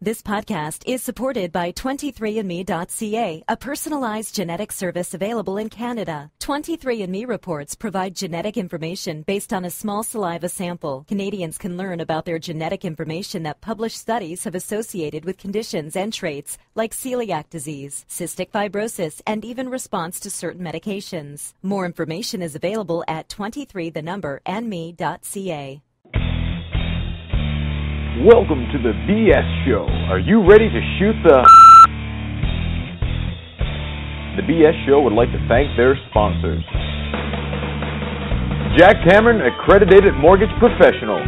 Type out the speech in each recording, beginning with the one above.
This podcast is supported by 23andMe.ca, a personalized genetic service available in Canada. 23andMe reports provide genetic information based on a small saliva sample. Canadians can learn about their genetic information that published studies have associated with conditions and traits like celiac disease, cystic fibrosis, and even response to certain medications. More information is available at 23andme.ca. Welcome to the BS Show. Are you ready to shoot the... The BS Show would like to thank their sponsors. Jack Cameron, accredited mortgage professional.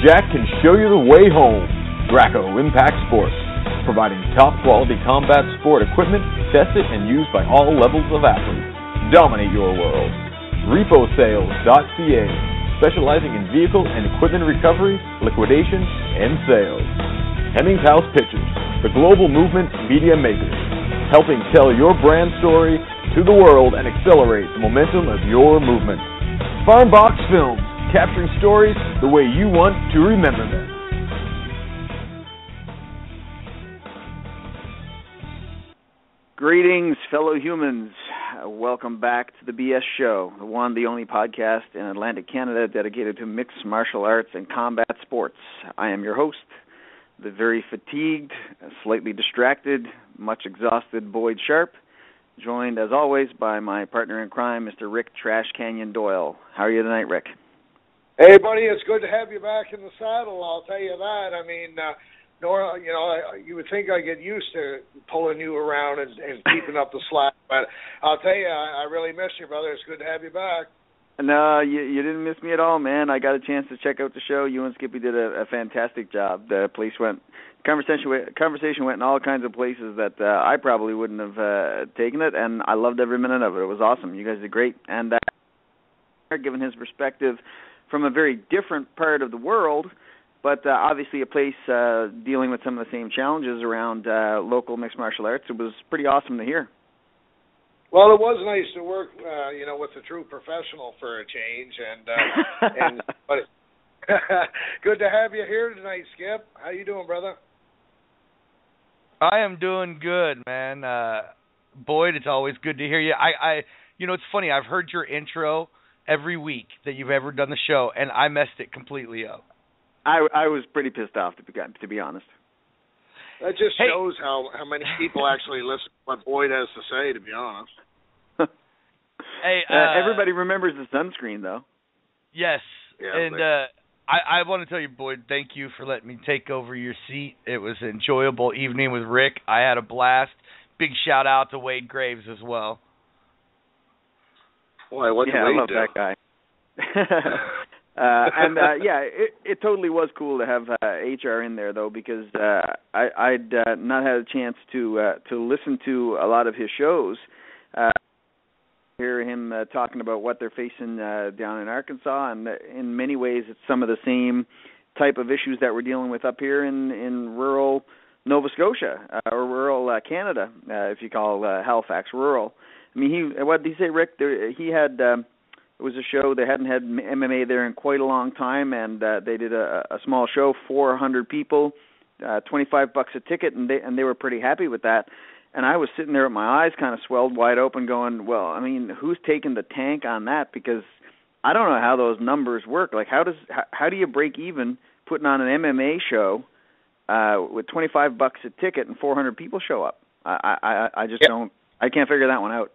Jack can show you the way home. Draco Impact Sports, providing top quality combat sport equipment tested and used by all levels of athletes. Dominate your world. RepoSales.ca, specializing in vehicle and equipment recovery, liquidation, and sales. Hemmings House Pictures, the global movement media makers, helping tell your brand story to the world and accelerate the momentum of your movement. Farmbox Films, capturing stories the way you want to remember them. Greetings, fellow humans. Welcome back to the BS Show, the one, the only podcast in Atlantic Canada dedicated to mixed martial arts and combat sports. I am your host, the very fatigued, slightly distracted, much exhausted Boyd Sharpe, joined as always by my partner in crime, Mr. Rick Trash Canyon Doyle. How are you tonight, Rick? Hey, buddy, it's good to have you back in the saddle, I'll tell you that. I mean, you would think I get used to pulling you around and keeping up the slack, but I'll tell you, I really miss you, brother. It's good to have you back. No, you didn't miss me at all, man. I got a chance to check out the show. You and Skippy did a fantastic job. The conversation went in all kinds of places that I probably wouldn't have taken it, and I loved every minute of it. It was awesome. You guys did great, and given his perspective from a very different part of the world, but obviously a place dealing with some of the same challenges around local mixed martial arts. It was pretty awesome to hear. Well, it was nice to work, with a true professional for a change, but good to have you here tonight, Skip. How you doing, brother? I am doing good, man. Boyd, it's always good to hear you. It's funny. I've heard your intro every week that you've ever done the show, and I messed it completely up. I was pretty pissed off, to be honest. That just shows how many people actually listen to what Boyd has to say, to be honest. Everybody remembers the sunscreen, though. Yes. Yeah, and I want to tell you, Boyd, thank you for letting me take over your seat. It was an enjoyable evening with Rick. I had a blast. Big shout-out to Wade Graves as well. Boy, what did Wade I love do? that guy. It totally was cool to have HR in there, though, because I'd not had a chance to listen to a lot of his shows. Hear him talking about what they're facing down in Arkansas, and in many ways it's some of the same type of issues that we're dealing with up here in rural Nova Scotia, or rural Canada, if you call Halifax rural. I mean, what did he say, Rick? He had... It was a show. They hadn't had MMA there in quite a long time, and they did a small show, 400 people, $25 a ticket, and they were pretty happy with that. And I was sitting there with my eyes kind of swelled wide open going, well, I mean, who's taking the tank on that? Because I don't know how those numbers work. Like, how do you break even putting on an MMA show with $25 a ticket and 400 people show up? I just don't. I can't figure that one out.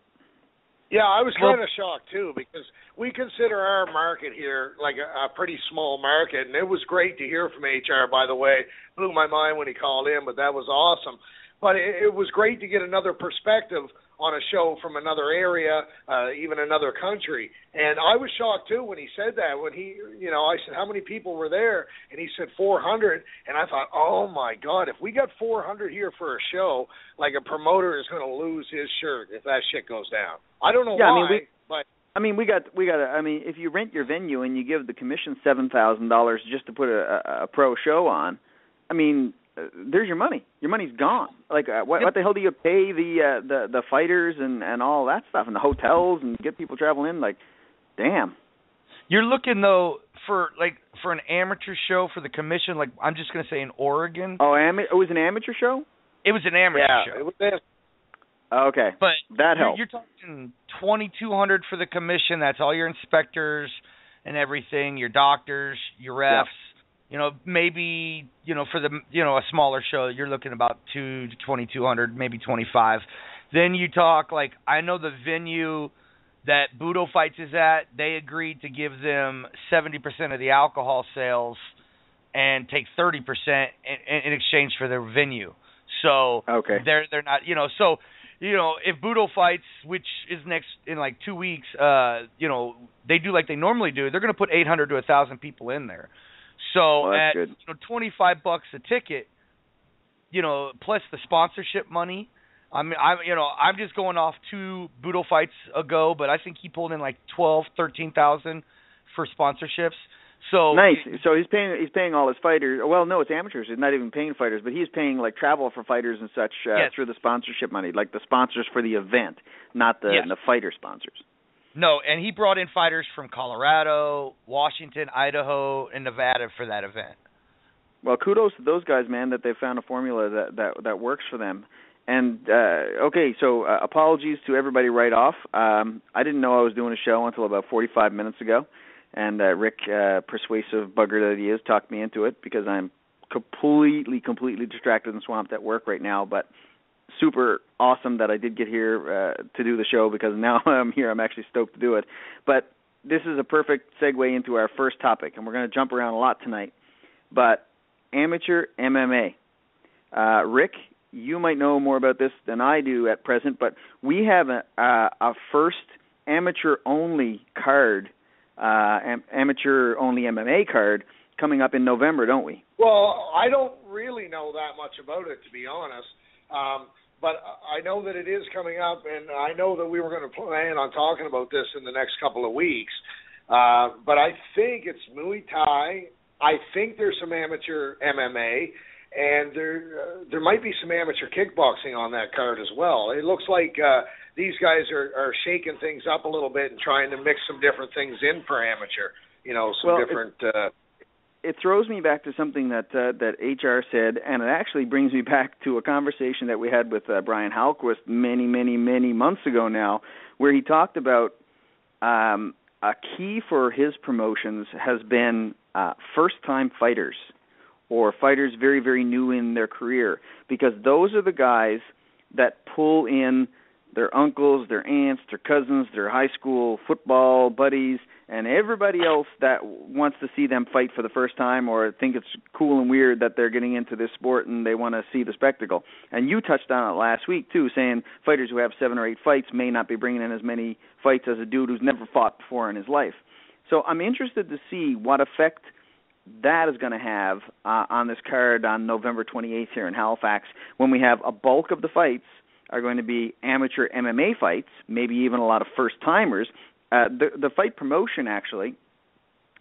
Yeah, I was kind of shocked, too, because we consider our market here like a pretty small market, and it was great to hear from HR, by the way. Blew my mind when he called in, but that was awesome. But it was great to get another perspective on a show from another area, even another country. And I was shocked, too, when he said that. When I said, how many people were there? And he said 400. And I thought, oh, my God, if we got 400 here for a show, like a promoter is going to lose his shirt if that shit goes down. I don't know why, but... I mean, we got. I mean, if you rent your venue and you give the commission $7,000 just to put a pro show on, I mean, there's your money. Your money's gone. Like, what the hell do you pay the fighters and all that stuff, and the hotels and get people traveling in? Like, damn. You're looking, though, for an amateur show for the commission, like I'm just going to say in Oregon. Oh, it was an amateur show? It was an amateur show. It was. Okay, but that helps. You're talking $2,200 for the commission. That's all your inspectors and everything, your doctors, your refs. Yeah. Maybe for the a smaller show, you're looking about $2,000 to $2,200, maybe $2,500. Then you talk I know the venue that Budo Fights is at. They agreed to give them 70% of the alcohol sales and take 30% in exchange for their venue. So okay. they're not so. If Budo Fights, which is next in 2 weeks, they do like they normally do, they're going to put 800 to 1,000 people in there. So that's at good. $25 a ticket, plus the sponsorship money. I'm just going off 2 Budo Fights ago, but I think he pulled in 13,000 for sponsorships. So nice. So he's paying all his fighters. Well, no, it's amateurs. He's not even paying fighters, but he's paying travel for fighters and such yes. through the sponsorship money, like the sponsors for the event, not the yes. the fighter sponsors. No, and he brought in fighters from Colorado, Washington, Idaho, and Nevada for that event. Well, kudos to those guys, man, that they found a formula that works for them. And okay, so apologies to everybody right off. I didn't know I was doing a show until about 45 minutes ago. And Rick, persuasive bugger that he is, talked me into it because I'm completely distracted and swamped at work right now. But super awesome that I did get here to do the show because now I'm here. I'm actually stoked to do it. But this is a perfect segue into our first topic, and we're going to jump around a lot tonight. But amateur MMA. Rick, you might know more about this than I do at present, but we have a first amateur-only card, amateur-only MMA card coming up in November, don't we? Well, I don't really know that much about it, to be honest. But I know that it is coming up, and I know that we were going to plan on talking about this in the next couple of weeks. But I think it's Muay Thai. I think there's some amateur MMA, and there might be some amateur kickboxing on that card as well. It looks like these guys are shaking things up a little bit and trying to mix some different things in for amateur. Different. It throws me back to something that HR said, and it actually brings me back to a conversation that we had with Brian Halquist many months ago now, where he talked about a key for his promotions has been first-time fighters or fighters very, very new in their career, because those are the guys that pull in their uncles, their aunts, their cousins, their high school football buddies, and everybody else that wants to see them fight for the first time or think it's cool and weird that they're getting into this sport and they want to see the spectacle. And you touched on it last week, too, saying fighters who have 7 or 8 fights may not be bringing in as many fights as a dude who's never fought before in his life. So I'm interested to see what effect that is going to have on this card on November 28th here in Halifax, when we have a bulk of the fights are going to be amateur MMA fights, maybe even a lot of first-timers. The fight promotion, actually,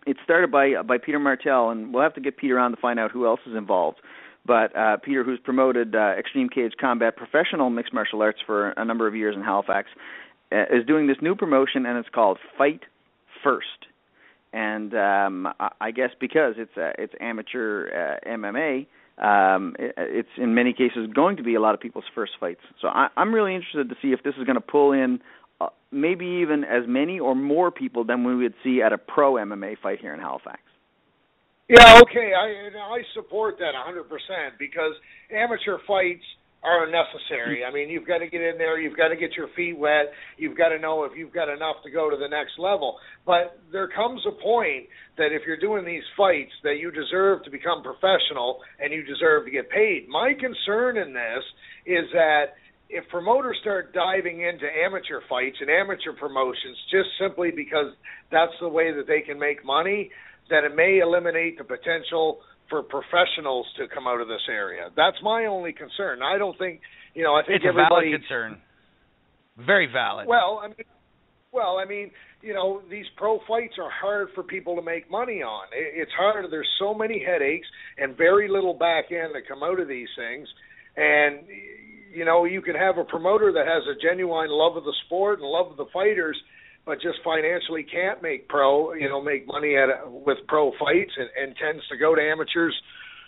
it started by Peter Martell, and we'll have to get Peter on to find out who else is involved. But Peter, who's promoted Extreme Cage Combat professional mixed martial arts for a number of years in Halifax, is doing this new promotion, and it's called Fight First. And I guess because it's amateur MMA, it's in many cases going to be a lot of people's first fights. So I'm really interested to see if this is going to pull in maybe even as many or more people than we would see at a pro MMA fight here in Halifax. Yeah, okay, I support that 100% because amateur fights are necessary. I mean, you've got to get in there, you've got to get your feet wet, you've got to know if you've got enough to go to the next level. But there comes a point that if you're doing these fights that you deserve to become professional and you deserve to get paid. My concern in this is that if promoters start diving into amateur fights and amateur promotions just simply because that's the way that they can make money, then it may eliminate the potential for professionals to come out of this area. That's my only concern. I don't think, I think it's a valid concern. Very valid. Well, I mean, these pro fights are hard for people to make money on. It's hard. There's so many headaches and very little back end that come out of these things. And, you can have a promoter that has a genuine love of the sport and love of the fighters, but just financially can't make money with pro fights and tends to go to amateurs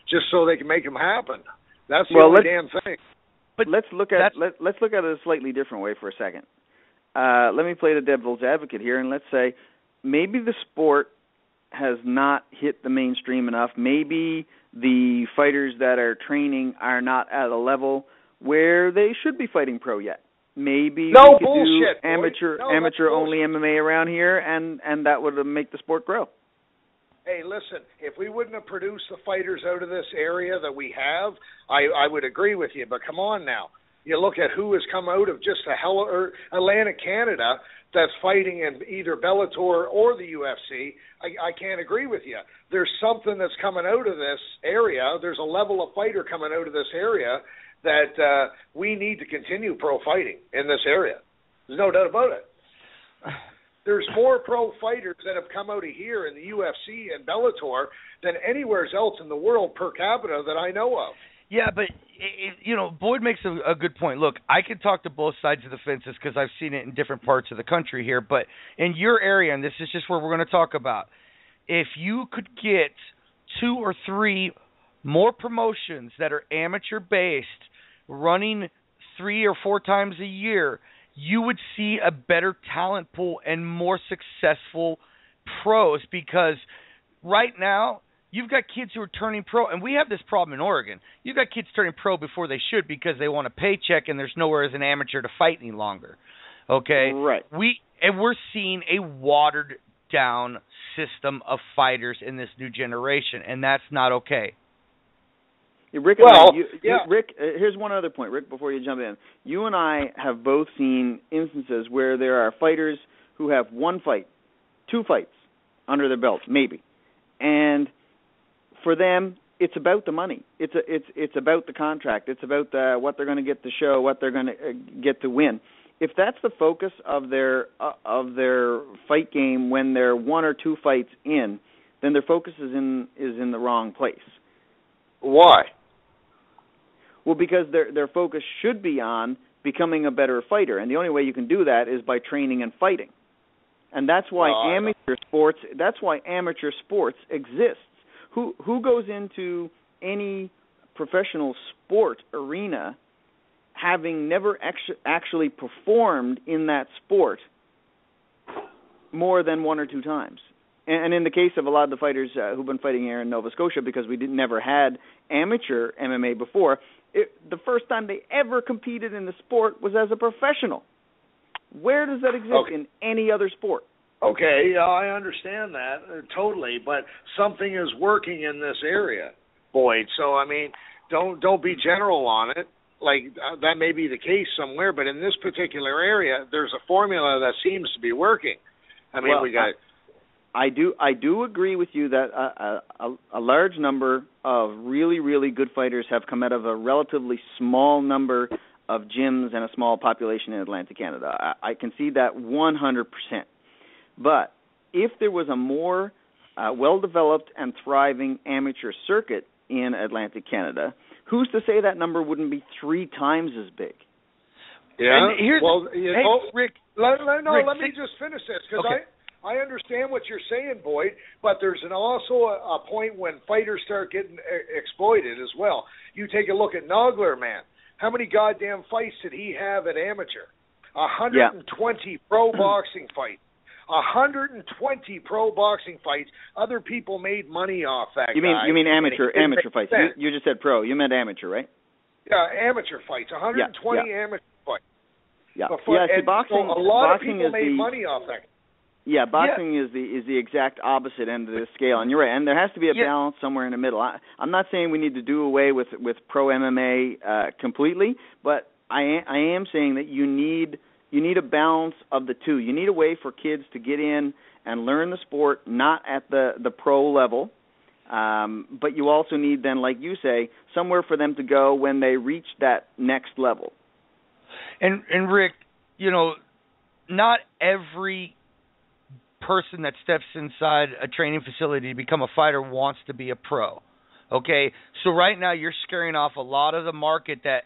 just so they can make them happen. That's the only damn thing. But let's look at it a slightly different way for a second. Let me play the devil's advocate here, and let's say maybe the sport has not hit the mainstream enough. Maybe the fighters that are training are not at a level where they should be fighting pro yet. Maybe we could do amateur only MMA around here, and that would make the sport grow. Hey, listen, if we wouldn't have produced the fighters out of this area that we have, I would agree with you. But come on now. You look at who has come out of just Atlantic Canada that's fighting in either Bellator or the UFC. I can't agree with you. There's something that's coming out of this area. There's a level of fighter coming out of this area that we need to continue pro fighting in this area. There's no doubt about it. There's more pro fighters that have come out of here in the UFC and Bellator than anywhere else in the world per capita that I know of. Yeah, but, Boyd makes a good point. Look, I can talk to both sides of the fences because I've seen it in different parts of the country here. But in your area, and this is just where we're going to talk about, if you could get 2 or 3 more promotions that are amateur-based running 3 or 4 times a year, you would see a better talent pool and more successful pros, because right now you've got kids who are turning pro, and we have this problem in Oregon. You've got kids turning pro before they should because they want a paycheck and there's nowhere as an amateur to fight any longer. Okay? Right. We're seeing a watered-down system of fighters in this new generation, and that's not okay. Rick, Rick, here's one other point, Rick, before you jump in. You and I have both seen instances where there are fighters who have 1 fight, 2 fights under their belts, maybe. And for them, it's about the money. It's about the contract. It's about what they're going to get to show, what they're going to get to win. If that's the focus of their fight game when they're 1 or 2 fights in, then their focus is in the wrong place. Why? Well, because their focus should be on becoming a better fighter, and the only way you can do that is by training and fighting. And that's why amateur sports exists. Who goes into any professional sport arena having never actually performed in that sport more than 1 or 2 times? And in the case of a lot of the fighters who've been fighting here in Nova Scotia, because we never had amateur MMA before, the first time they ever competed in the sport was as a professional. Where does that exist in any other sport? Okay, I understand that totally, but something is working in this area, Boyd. So I mean, don't be general on it. Like that may be the case somewhere, but in this particular area, there's a formula that seems to be working. I mean, I do agree with you that a large number of really, really good fighters have come out of a relatively small number of gyms and a small population in Atlantic Canada. I can see that 100%. But if there was a more well-developed and thriving amateur circuit in Atlantic Canada, who's to say that number wouldn't be 3 times as big? Yeah. Rick. Let me just finish this, because I understand what you're saying, Boyd, but there's also a point when fighters start getting exploited as well. You take a look at Nogler, man. How many goddamn fights did he have at amateur? 120 pro boxing fights. 120 pro boxing fights. Other people made money off that guy. You mean amateur fights? You just said pro. You meant amateur, right? Yeah, amateur fights. 120 amateur fights. Yeah. Boxing. So a lot of people made money off that. Yeah, boxing is the exact opposite end of the scale, and you're right. And there has to be a balance somewhere in the middle. I'm not saying we need to do away with pro MMA completely, but I am saying that you need a balance of the two. You need a way for kids to get in and learn the sport, not at the pro level, but you also need then, like you say, somewhere for them to go when they reach that next level. And Rick, not every person that steps inside a training facility to become a fighter wants to be a pro. Okay? So right now you're scaring off a lot of the market that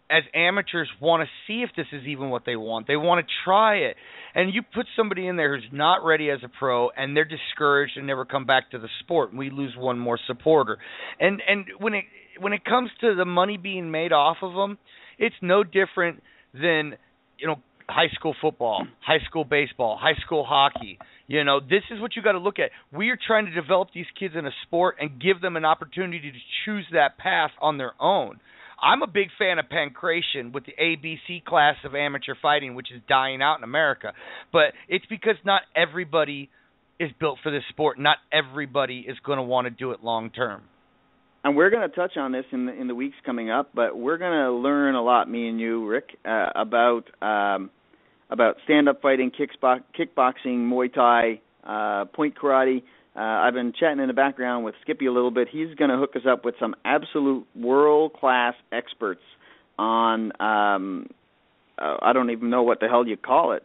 as amateurs, want to see if this is even what they want. They want to try it. And you put somebody in there who's not ready as a pro, and they're discouraged and never come back to the sport, and we lose one more supporter. And when it comes to the money being made off of them, it's no different than, high school football, high school baseball, high school hockey. This is what you got to look at. We are trying to develop these kids in a sport and give them an opportunity to choose that path on their own. I'm a big fan of pancration with the ABC class of amateur fighting, which is dying out in America. But it's because not everybody is built for this sport. Not everybody is going to want to do it long term. And we're going to touch on this in the weeks coming up, but we're going to learn a lot, me and you, Rick, about stand-up fighting, kickboxing, Muay Thai, point karate. I've been chatting in the background with Skippy a little bit. He's going to hook us up with some absolute world-class experts on, I don't even know what the hell you call it.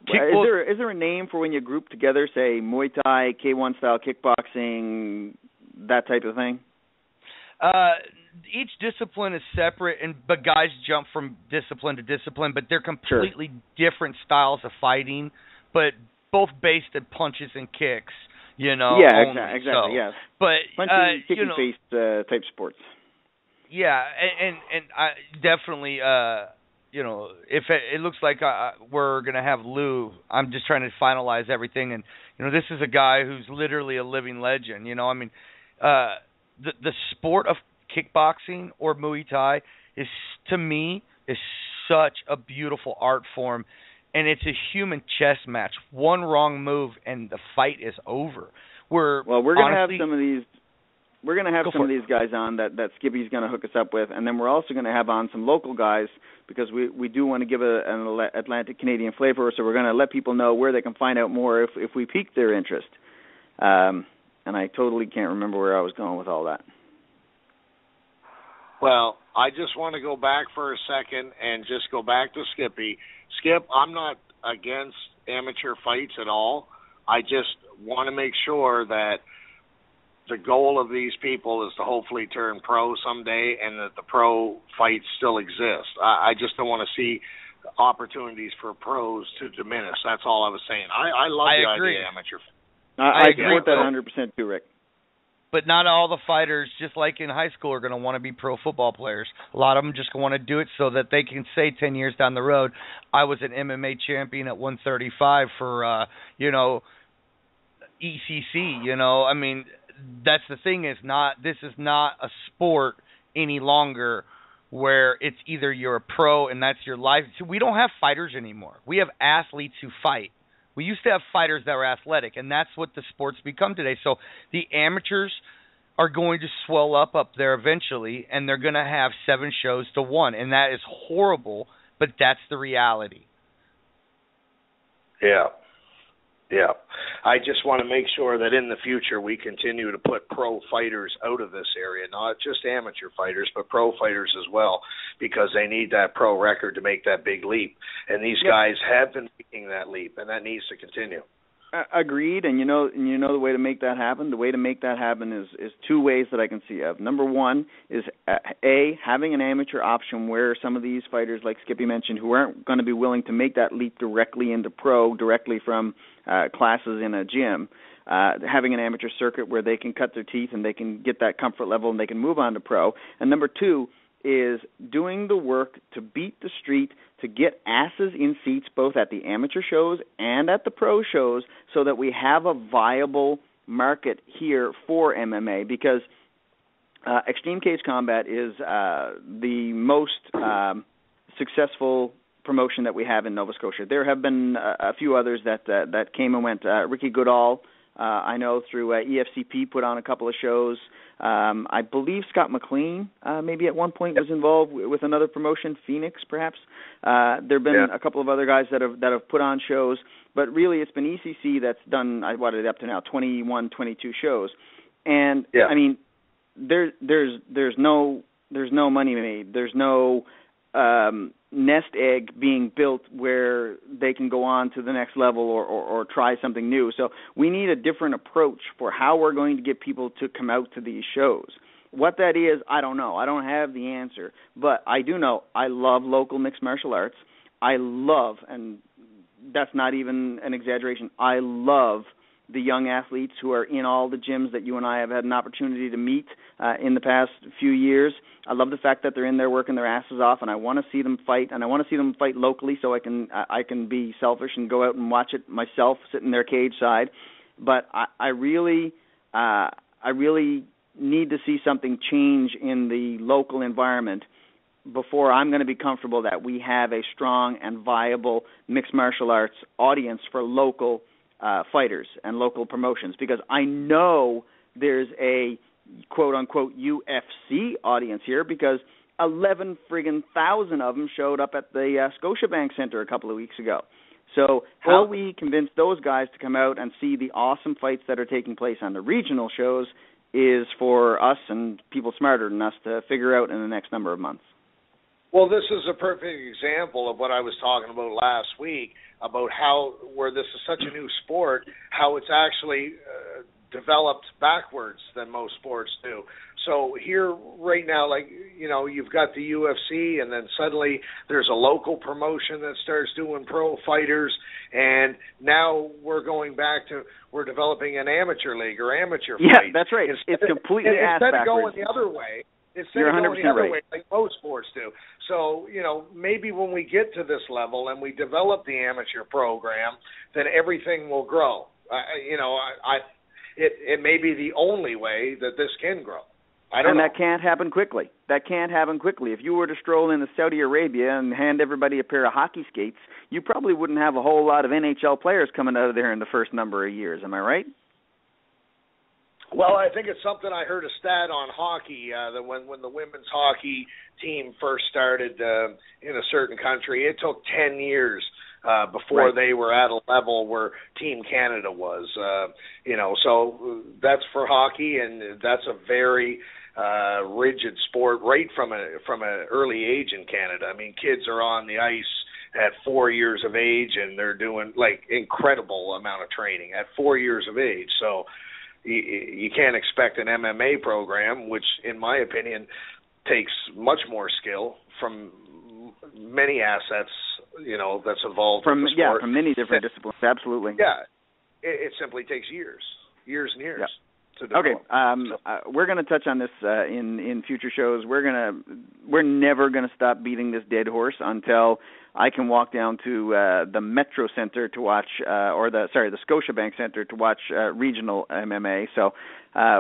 Is there a name for when you group together, say, Muay Thai, K1-style kickboxing, that type of thing? Each discipline is separate, but guys jump from discipline to discipline, but they're completely different styles of fighting, but both based in punches and kicks, Yeah, exactly, so, yes. But, punching, kicking-based type sports. Yeah, and I definitely, if it looks like we're going to have Lou, I'm just trying to finalize everything, and, this is a guy who's literally a living legend, the sport of kickboxing or Muay Thai is, to me, is such a beautiful art form, and it's a human chess match. One wrong move and the fight is over. We're going to have some of these. We're going to have some of these guys on that Skippy's going to hook us up with, and then we're also going to have on some local guys because we do want to give an Atlantic Canadian flavor. So we're going to let people know where they can find out more if we pique their interest. And I totally can't remember where I was going with all that. Well, I just want to go back for a second and just go back to Skippy. Skip, I'm not against amateur fights at all. I just want to make sure that the goal of these people is to hopefully turn pro someday and that the pro fights still exist. I just don't want to see opportunities for pros to diminish. That's all I was saying. I love the idea of amateur fights. I support that 100% too, Rick. But not all the fighters, just like in high school, are going to want to be pro football players. A lot of them just want to do it so that they can say 10 years down the road, I was an MMA champion at 135 for, ECC. I mean, that's the thing this is not a sport any longer where it's either you're a pro and that's your life. See, we don't have fighters anymore. We have athletes who fight. We used to have fighters that were athletic, and that's what the sport's become today. So the amateurs are going to swell up there eventually, and they're going to have 7 shows to 1, and that is horrible, but that's the reality. Yeah. I just want to make sure that in the future we continue to put pro fighters out of this area, not just amateur fighters, but pro fighters as well, because they need that pro record to make that big leap. And these guys have been making that leap, and that needs to continue. Agreed, and the way to make that happen. The way to make that happen is 2 ways that I can see of. Number 1 is having an amateur option where some of these fighters, like Skippy mentioned, who aren't going to be willing to make that leap directly into pro, directly from classes in a gym, having an amateur circuit where they can cut their teeth and they can get that comfort level and they can move on to pro. And number 2 is doing the work to beat the street, to get asses in seats both at the amateur shows and at the pro shows so that we have a viable market here for MMA, because Extreme Cage Combat is the most successful promotion that we have in Nova Scotia. There have been a few others that came and went. Ricky Goodall, I know through EFCP, put on a couple of shows. I believe Scott McLean maybe at one point was involved with another promotion, Phoenix perhaps. There have been a couple of other guys that have put on shows, but really it's been ECC that's done, what is it up to now, 21, 22 shows. And I mean, there's no money made. There's no nest egg being built where they can go on to the next level or try something new. So we need a different approach for how we're going to get people to come out to these shows. What that is, I don't know. I don't have the answer. But I do know I love local mixed martial arts. I love, and that's not even an exaggeration, I love the young athletes who are in all the gyms that you and I have had an opportunity to meet in the past few years. I love the fact that they're in there working their asses off, and I want to see them fight, and I want to see them fight locally so I can be selfish and go out and watch it myself, sit in their cage side. But I really need to see something change in the local environment before I'm going to be comfortable that we have a strong and viable mixed martial arts audience for local fighters and local promotions, because I know there's a quote-unquote UFC audience here, because 11 friggin' thousand of them showed up at the Scotiabank Center a couple of weeks ago. So how we convince those guys to come out and see the awesome fights that are taking place on the regional shows is for us and people smarter than us to figure out in the next number of months. Well, this is a perfect example of what I was talking about last week, about how, where this is such a new sport, how it's actually developed backwards than most sports do. So here right now, like, you know, you've got the UFC, and then suddenly there's a local promotion that starts doing pro fighters, and now we're going back to, we're developing an amateur league or amateur fight. Yeah, that's right. It's completely ass instead backwards. Of going the other way. Instead You're of 100% going the other right. way, like most sports do. So, you know, maybe when we get to this level and we develop the amateur program, then everything will grow. It may be the only way that this can grow. I don't know. And that can't happen quickly. That can't happen quickly. If you were to stroll into Saudi Arabia and hand everybody a pair of hockey skates, you probably wouldn't have a whole lot of NHL players coming out of there in the first number of years. Am I right? Well, I think it's something, I heard a stat on hockey, that when the women's hockey team first started in a certain country, it took 10 years before they were at a level where Team Canada was. So that's for hockey, and that's a very rigid sport right from an early age in Canada. I mean, kids are on the ice at 4 years of age, and they're doing, like, incredible amount of training at 4 years of age. So you can't expect an MMA program, which, in my opinion, takes much more skill from many assets, you know, that's involved in the sport. Yeah, from many different disciplines, absolutely. Yeah, it simply takes years and years. Yeah. Okay, we're going to touch on this in future shows. We're never going to stop beating this dead horse until I can walk down to the Metro Center to watch, the Scotiabank Center to watch regional MMA. So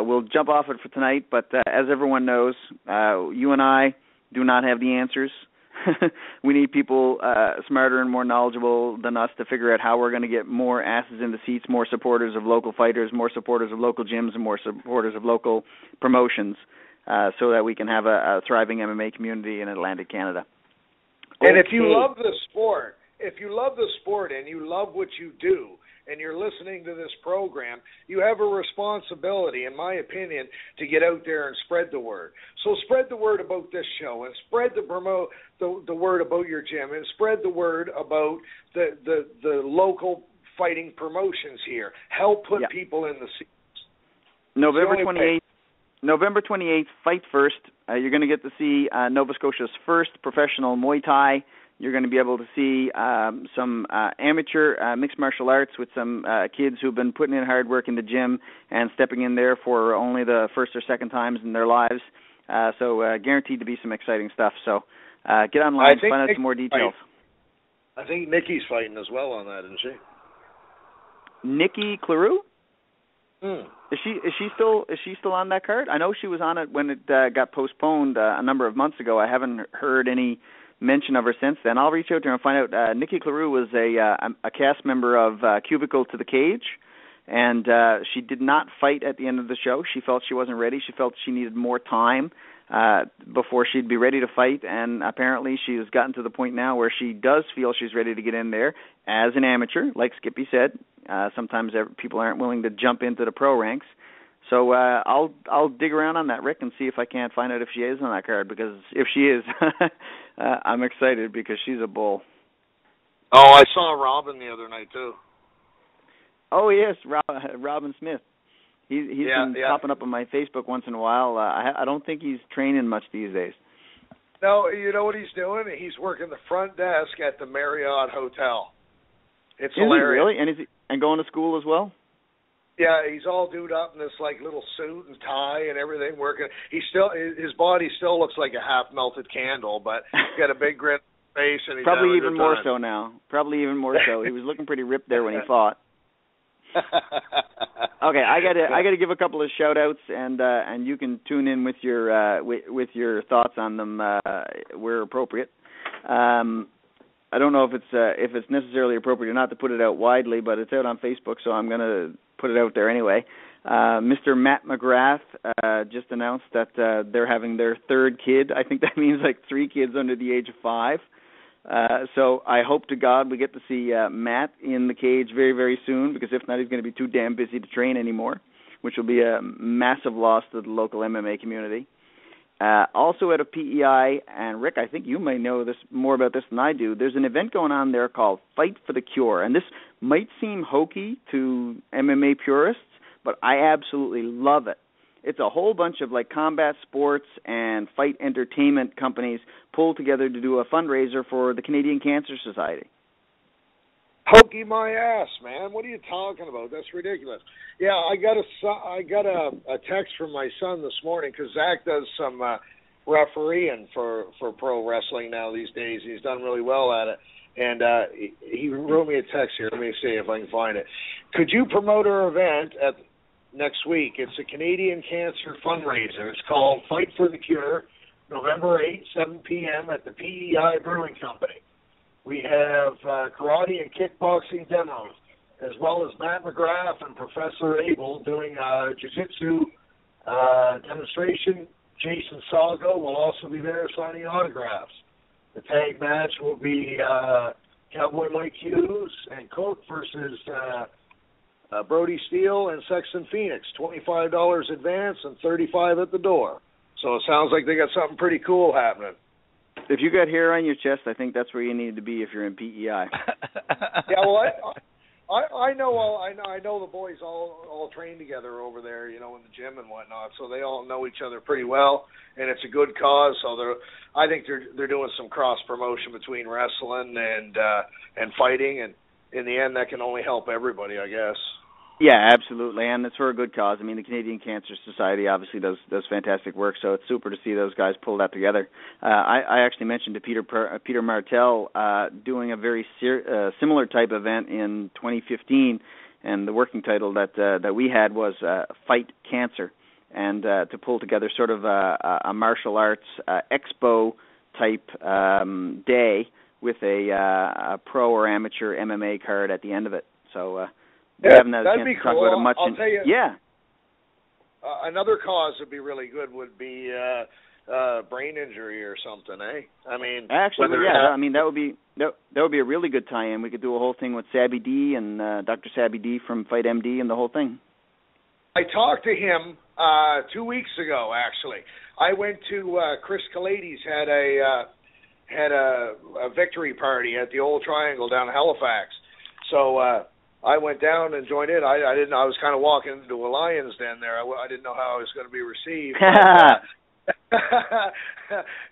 we'll jump off it for tonight. But as everyone knows, you and I do not have the answers. We need people smarter and more knowledgeable than us to figure out how we're going to get more asses in the seats, more supporters of local fighters, more supporters of local gyms, and more supporters of local promotions, so that we can have a thriving MMA community in Atlantic Canada. And if you love the sport, and you love what you do, and you're listening to this program, you have a responsibility, in my opinion, to get out there and spread the word. So spread the word about this show, and spread the word about your gym, and spread the word about the local fighting promotions here. Help put people in the seats. November 28th, Fight First. You're going to get to see Nova Scotia's first professional Muay Thai. You're going to be able to see some amateur mixed martial arts with some kids who've been putting in hard work in the gym and stepping in there for only the first or second times in their lives. So guaranteed to be some exciting stuff. So get online, find out some more details. I think Nikki's fighting as well on that, isn't she? Nikki Claroux? Is she still on that card? I know she was on it when it got postponed a number of months ago. I haven't heard any mention of her since then. I'll reach out to her and find out. Nikki Claroux was a cast member of Cubicle to the Cage, and she did not fight at the end of the show. She felt she wasn't ready. She felt she needed more time before she'd be ready to fight, and apparently she has gotten to the point now where she does feel she's ready to get in there as an amateur. Like Skippy said, sometimes people aren't willing to jump into the pro ranks. So I'll dig around on that, Rick, and see if I can't find out if she is on that card, because if she is, I'm excited because she's a bull. Oh, I saw Robin the other night, too. Oh, yes, Robin Smith. He's been popping up on my Facebook once in a while. I don't think he's training much these days. No, you know what he's doing? He's working the front desk at the Marriott Hotel. It's hilarious. Really? And going to school as well? Yeah, he's all dude up in this like little suit and tie and everything, working. His body still looks like a half melted candle, but he's got a big grin on his face, and he's probably even more so now. Probably even more so. He was looking pretty ripped there when he fought. Okay, I gotta give a couple of shout outs, and you can tune in with your thoughts on them where appropriate. I don't know if it's necessarily appropriate or not to put it out widely, but it's out on Facebook, so I'm gonna put it out there anyway. Mr. Matt McGrath just announced that they're having their third kid. I think that means like 3 kids under the age of 5. So I hope to God we get to see Matt in the cage very, very soon, because if not, he's going to be too damn busy to train anymore, which will be a massive loss to the local MMA community. Also out of PEI, and Rick, I think you may know this more about this than I do, there's an event going on there called Fight for the Cure, and this might seem hokey to MMA purists, but I absolutely love it. It's a whole bunch of like combat sports and fight entertainment companies pulled together to do a fundraiser for the Canadian Cancer Society. Hokey my ass, man! What are you talking about? That's ridiculous. Yeah, I got a text from my son this morning because Zach does some refereeing for pro wrestling now these days. He's done really well at it, and he wrote me a text here. Let me see if I can find it. Could you promote our event at next week? It's a Canadian Cancer fundraiser. It's called Fight for the Cure, November 8th, 7 p.m. at the PEI Brewing Company. We have karate and kickboxing demos, as well as Matt McGrath and Professor Abel doing jiu-jitsu demonstration. Jason Salgo will also be there signing autographs. The tag match will be Cowboy Mike Hughes and Coke versus Brody Steele and Sexton Phoenix. $25 advance and $35 at the door. So it sounds like they got something pretty cool happening. If you got hair on your chest, I think that's where you need to be if you're in PEI. Yeah, well, I know the boys all train together over there, you know, in the gym and whatnot. So they all know each other pretty well, and it's a good cause. So I think they're doing some cross promotion between wrestling and fighting, and in the end, that can only help everybody, I guess. Yeah, absolutely, and it's for a good cause. I mean, the Canadian Cancer Society obviously does fantastic work, so it's super to see those guys pull that together. I actually mentioned to Peter Martel doing a very similar type event in 2015, and the working title that we had was Fight Cancer, and to pull together sort of a martial arts expo type day with a pro or amateur MMA card at the end of it. So. Yeah, that'd be cool. I'll tell you. Yeah. Another cause would be really good would be brain injury or something, eh? I mean, actually, yeah. I mean, that would be a really good tie-in. We could do a whole thing with Sabby D and Dr. Sabby D from Fight MD and the whole thing. I talked to him 2 weeks ago. Actually, I went to Chris Kalades had a victory party at the Old Triangle down in Halifax. So. I went down and joined in. I didn't. I was kind of walking into a lion's den there. I didn't know how I was going to be received.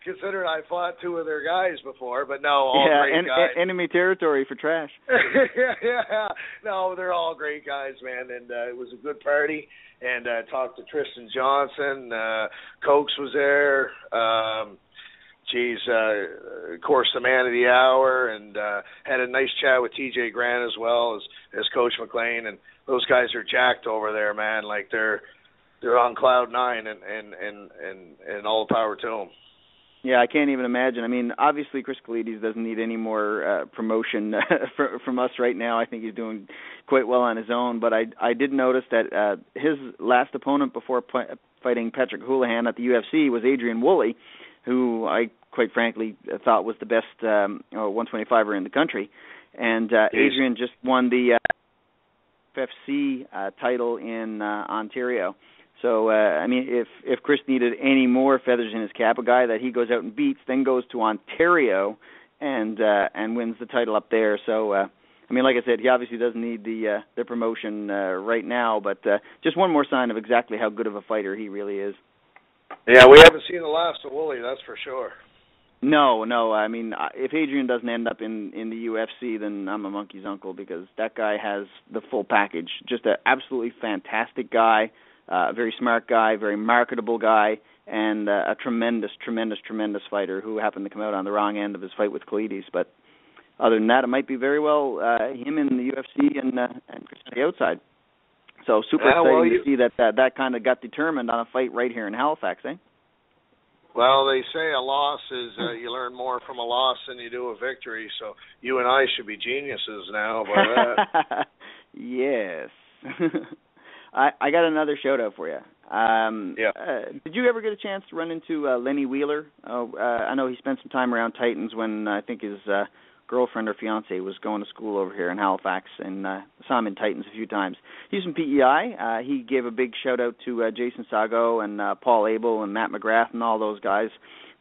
Considering I fought 2 of their guys before, but no, all great guys. Enemy territory for trash. Yeah. No, they're all great guys, man. And it was a good party. And talked to Tristan Johnson. Cokes was there. Of course, the man of the hour, and had a nice chat with TJ Grant as well as Coach McLean, and those guys are jacked over there, man. Like they're on cloud 9, and all the power to them. Yeah, I can't even imagine. I mean, obviously Chris Kalades doesn't need any more promotion from us right now. I think he's doing quite well on his own. But I did notice that his last opponent before fighting Patrick Houlihan at the UFC was Adrian Woolley, who I quite frankly thought was the best 125er in the country. And Adrian just won the UFC title in Ontario. So, I mean, if Chris needed any more feathers in his cap, a guy that he goes out and beats, then goes to Ontario and wins the title up there. So I mean, like I said, he obviously doesn't need the promotion right now, but just one more sign of exactly how good of a fighter he really is. Yeah, we haven't seen the last of Wooly, that's for sure. No. I mean, if Adrian doesn't end up in the UFC, then I'm a monkey's uncle, because that guy has the full package. Just an absolutely fantastic guy, a very smart guy, very marketable guy, and a tremendous fighter who happened to come out on the wrong end of his fight with Kalides. But other than that, it might be very well him in the UFC and Chris on the outside. So super exciting to see that kind of got determined on a fight right here in Halifax, eh? Well, they say a loss is you learn more from a loss than you do a victory. So you and I should be geniuses now by that. Yes. I got another shout out for you. Did you ever get a chance to run into Lenny Wheeler? I know he spent some time around Titans when I think his girlfriend or fiance was going to school over here in Halifax, and saw him in Titans a few times. He's from PEI. He gave a big shout out to Jason Sago and Paul Abel and Matt McGrath and all those guys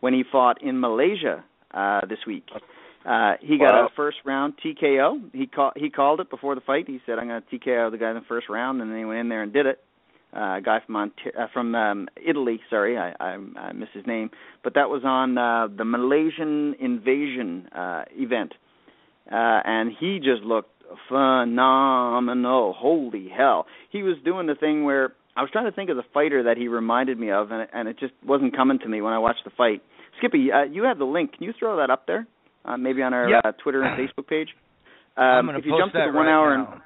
when he fought in Malaysia this week. He got a first round TKO. He called it before the fight. He said, "I'm going to TKO the guy in the first round," and then he went in there and did it. A guy from Italy. Sorry, I missed his name, but that was on the Malaysian Invasion event, and he just looked phenomenal. Holy hell! He was doing the thing where I was trying to think of the fighter that he reminded me of, and it just wasn't coming to me when I watched the fight. Skippy, you have the link. Can you throw that up there? Maybe on our Twitter and Facebook page. I'm going to post that right now.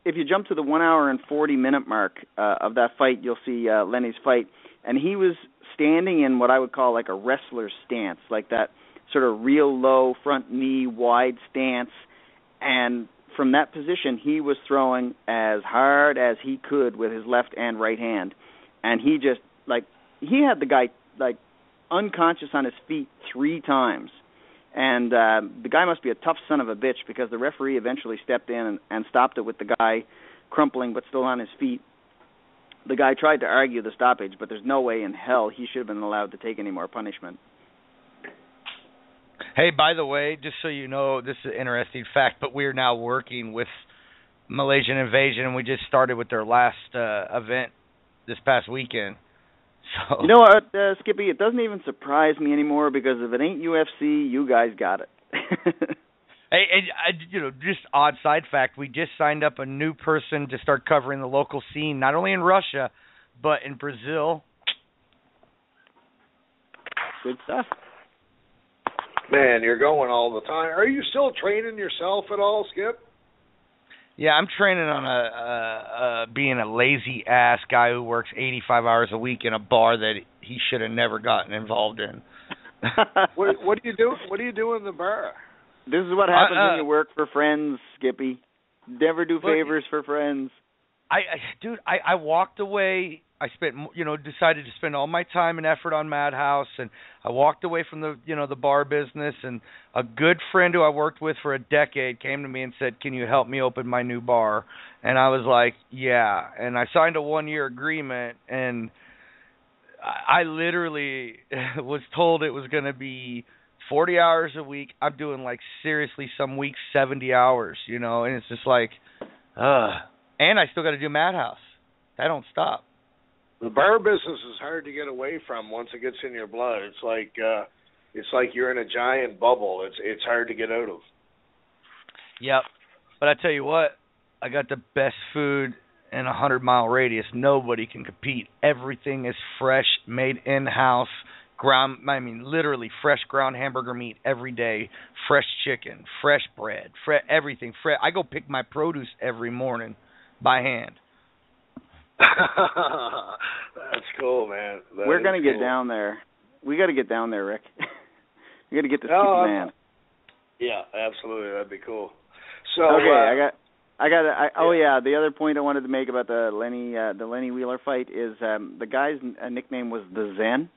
If you jump to the 1 hour and 40 minute mark of that fight, you'll see Lenny's fight, and he was standing in what I would call like a wrestler's stance, like that sort of real low front knee wide stance, and from that position he was throwing as hard as he could with his left and right hand, and he just he had the guy unconscious on his feet 3 times. And the guy must be a tough son of a bitch, because the referee eventually stepped in and stopped it with the guy crumpling but still on his feet. The guy tried to argue the stoppage, but there's no way in hell he should have been allowed to take any more punishment. Hey, by the way, just so you know, this is an interesting fact, but we're now working with Malaysian Invasion, and we just started with their last event this past weekend. So. You know what, Skippy? It doesn't even surprise me anymore, because if it ain't UFC, you guys got it. Hey, just odd side fact, we just signed up a new person to start covering the local scene, not only in Russia, but in Brazil. Good stuff. Man, you're going all the time. Are you still training yourself at all, Skip? Yeah, I'm training on being a lazy ass guy who works 85 hours a week in a bar that he should have never gotten involved in. What do you do? What do you do in the bar? This is what happens when you work for friends, Skippy. Never do favors for friends. I walked away. I decided to spend all my time and effort on Madhouse, and I walked away from the bar business. And a good friend who I worked with for a decade came to me and said, "Can you help me open my new bar?" And I was like, "Yeah." And I signed a 1-year agreement, and I literally was told it was going to be 40 hours a week. I'm doing seriously some weeks 70 hours, and it's just and I still got to do Madhouse. That don't stop. The bar business is hard to get away from once it gets in your blood. It's like you're in a giant bubble. It's hard to get out of. Yep. But I tell you what, I got the best food in a 100-mile radius. Nobody can compete. Everything is fresh, made in-house, literally fresh ground hamburger meat every day, fresh chicken, fresh bread, everything. I go pick my produce every morning by hand. That's cool, man. We're going to get down there. We got to get down there, Rick. We got to get this man. Yeah, absolutely. That'd be cool. So okay, the other point I wanted to make about the Lenny Wheeler fight is the guy's nickname was the Zen.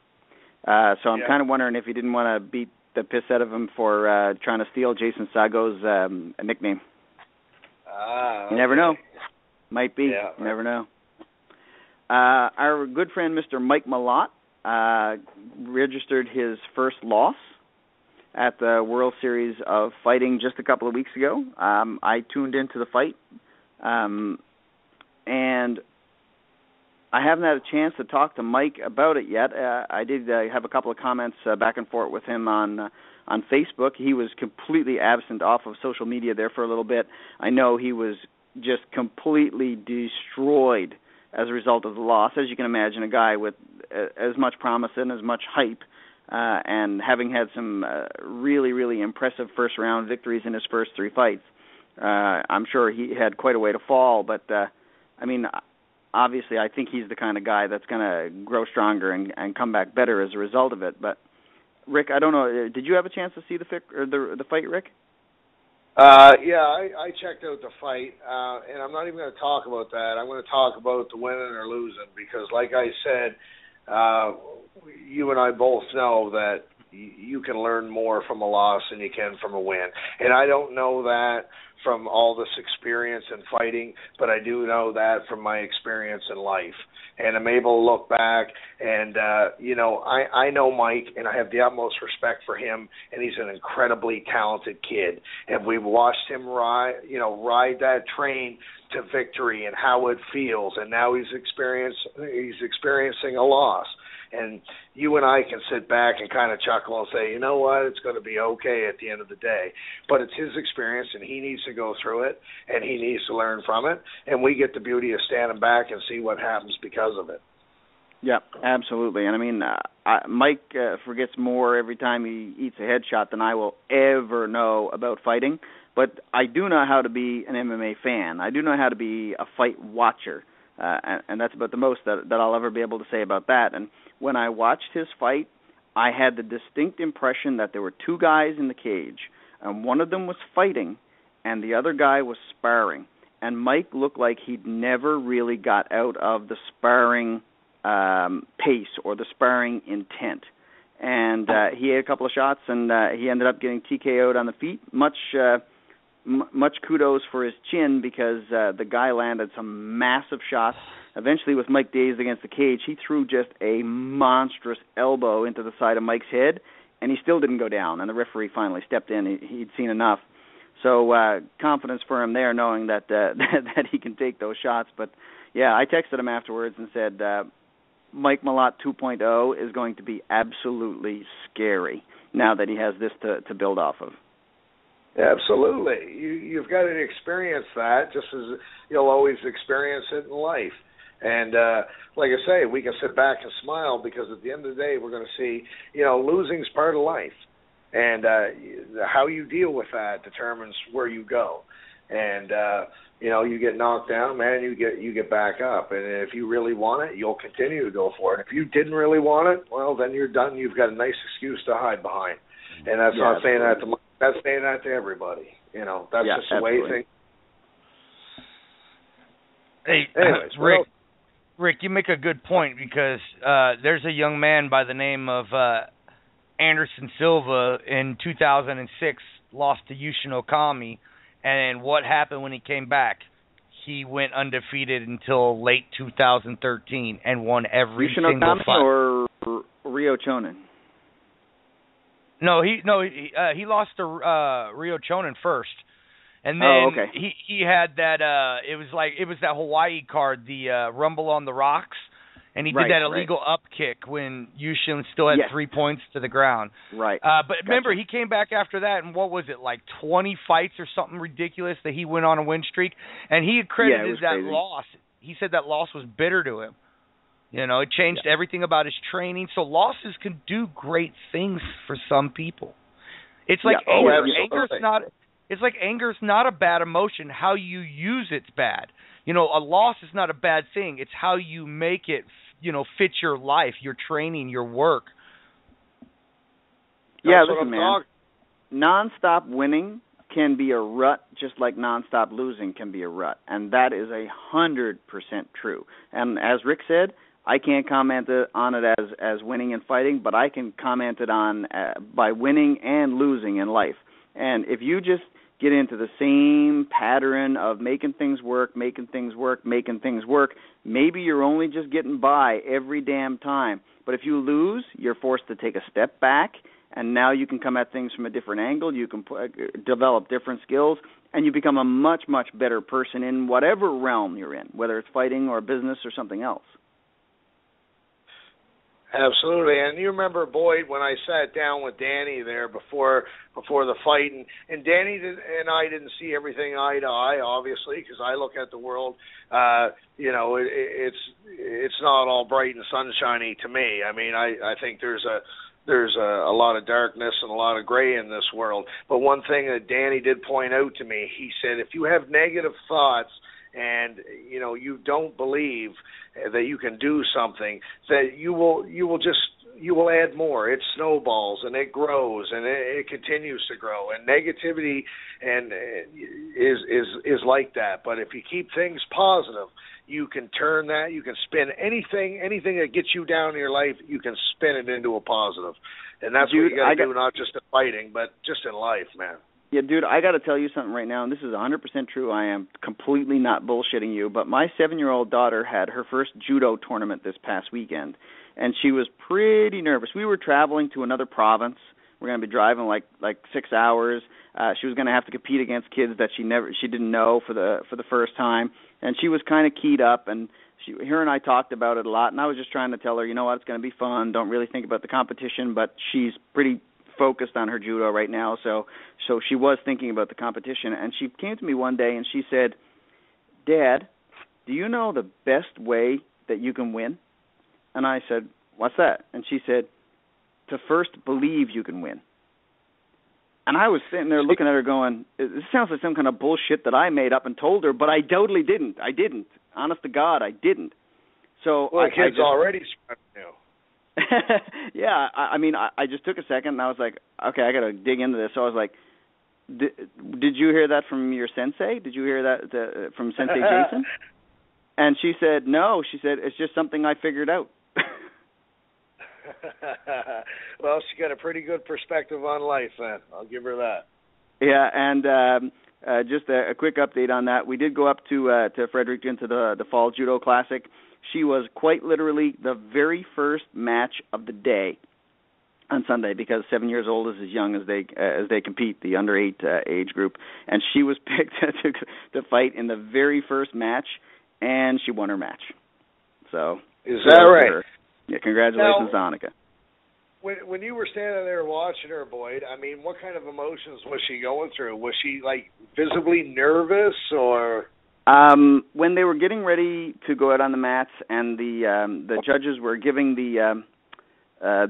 So I'm kind of wondering if he didn't want to beat the piss out of him for trying to steal Jason Sago's nickname. You never know. Might be. Yeah. You never know. Our good friend Mr. Mike Malott registered his first loss. at the World Series of Fighting just a couple of weeks ago. I tuned into the fight, and I haven't had a chance to talk to Mike about it yet. I did have a couple of comments back and forth with him on Facebook. He was completely absent off of social media there for a little bit. I know he was just completely destroyed as a result of the loss. As you can imagine, a guy with as much promise and as much hype, and having had some really, really impressive first-round victories in his first 3 fights, I'm sure he had quite a way to fall. But, I mean, obviously I think he's the kind of guy that's going to grow stronger and come back better as a result of it. But, Rick, I don't know, did you have a chance to see the fight, Rick? Yeah, I checked out the fight, and I'm not even going to talk about that. I'm going to talk about the winning or losing because, like I said, you and I both know that you can learn more from a loss than you can from a win. And I don't know that from all this experience in fighting, but I do know that from my experience in life. And I'm able to look back and, I know Mike, and I have the utmost respect for him, and he's an incredibly talented kid. And we've watched him ride that train to victory and how it feels, and now he's experiencing a loss. And you and I can sit back and kind of chuckle and say, you know what, it's going to be okay at the end of the day. But it's his experience, and he needs to go through it, and he needs to learn from it. And we get the beauty of standing back and see what happens because of it. Yeah, absolutely. And, I mean, Mike forgets more every time he eats a headshot than I will ever know about fighting. But I do know how to be an MMA fan. I do know how to be a fight watcher. And that's about the most that I'll ever be able to say about that. And when I watched his fight, I had the distinct impression that there were 2 guys in the cage, and one of them was fighting, and the other guy was sparring. And Mike looked like he'd never really got out of the sparring pace or the sparring intent. And he had a couple of shots, and he ended up getting TKO'd on the feet. Much kudos for his chin because the guy landed some massive shots. Eventually, with Mike dazed against the cage, he threw just a monstrous elbow into the side of Mike's head, and he still didn't go down. And the referee finally stepped in. He'd seen enough. So confidence for him there, knowing that that he can take those shots. But, yeah, I texted him afterwards and said, Mike Malott 2.0 is going to be absolutely scary now that he has this to build off of. Absolutely. You've got to experience that just as you'll always experience it in life. And like I say, we can sit back and smile because at the end of the day, we're going to see, losing's part of life. And how you deal with that determines where you go. And, you get knocked down, man, you get back up. And if you really want it, you'll continue to go for it. If you didn't really want it, well, then you're done. You've got a nice excuse to hide behind. And that's not saying that to that's saying that to everybody. That's just the way things. Hey, anyways, Rick, you make a good point because there's a young man by the name of Anderson Silva in 2006 lost to Yushin Okami, and what happened when he came back? He went undefeated until late 2013 and won every Yushin single Okami fight. Or Ryo Chonin? No, he lost to Ryo Chonin first, and then he had that. It was that Hawaii card, the Rumble on the Rocks, and he did that illegal up kick when Yushin still had 3 points to the ground. Right. But remember, he came back after that, and what was it, like 20 fights or something ridiculous that he went on a win streak, and he credited that loss. He said that loss was bitter to him. It changed everything about his training. So losses can do great things for some people. It's like anger. Anger's not a bad emotion. How you use it's bad. A loss is not a bad thing. It's how you make it, fit your life, your training, your work. Yeah, listen, man. Non-stop winning can be a rut, just like non-stop losing can be a rut, and that is 100% true. And as Rick said, I can't comment on it as winning and fighting, but I can comment it on by winning and losing in life. And if you just get into the same pattern of making things work, maybe you're only just getting by every damn time. But if you lose, you're forced to take a step back and now you can come at things from a different angle. You can develop different skills, and you become a much, much better person in whatever realm you're in, whether it's fighting or business or something else. Absolutely. And you remember, Boyd, when I sat down with Danny there before the fight, and Danny and I didn't see everything eye to eye, obviously, because I look at the world, it's not all bright and sunshiny to me. I mean, I think there's a lot of darkness and a lot of gray in this world. But one thing that Danny did point out to me, he said, if you have negative thoughts and you don't believe that you can do something, that you will add more. It snowballs and it grows and it continues to grow. And negativity is like that. But if you keep things positive, you can turn that. You can spin anything that gets you down in your life. You can spin it into a positive, and that's what you got to do, not just in fighting, but just in life, man. Yeah, dude, I got to tell you something right now, and this is 100% true. I am completely not bullshitting you, but my 7-year-old daughter had her first judo tournament this past weekend, and she was pretty nervous. We were traveling to another province. We're going to be driving like 6 hours. She was going to have to compete against kids that she didn't know for the first time, and she was kind of keyed up, and her and I talked about it a lot, and I was just trying to tell her, you know what, it's going to be fun. Don't really think about the competition, but she's pretty focused on her judo right now, so she was thinking about the competition, and she came to me one day and she said, Dad, do you know the best way that you can win? And I said, what's that? And she said, to first believe you can win. And I was sitting there looking at her going, this sounds like some kind of bullshit that I made up and told her, but I totally didn't. I didn't. Honest to God, I didn't. So well, the kid's already smart now. Yeah, I mean, I just took a second and I was like, okay, I got to dig into this. So I was like, did you hear that from your sensei? Did you hear that from Sensei Jason? And she said, no. She said, it's just something I figured out. Well, she got a pretty good perspective on life, then. I'll give her that. Yeah, and just a quick update on that. We did go up to Fredericton to the Fall Judo Classic. She was quite literally the very first match of the day on Sunday, because 7 years old is as young as they compete, the under 8 age group, and she was picked to fight in the very first match, and she won her match. So is that right? Yeah, congratulations, now, Annika. When you were standing there watching her, Boyd, I mean, what kind of emotions was she going through? Was she like visibly nervous, or? When they were getting ready to go out on the mats, and the judges were giving the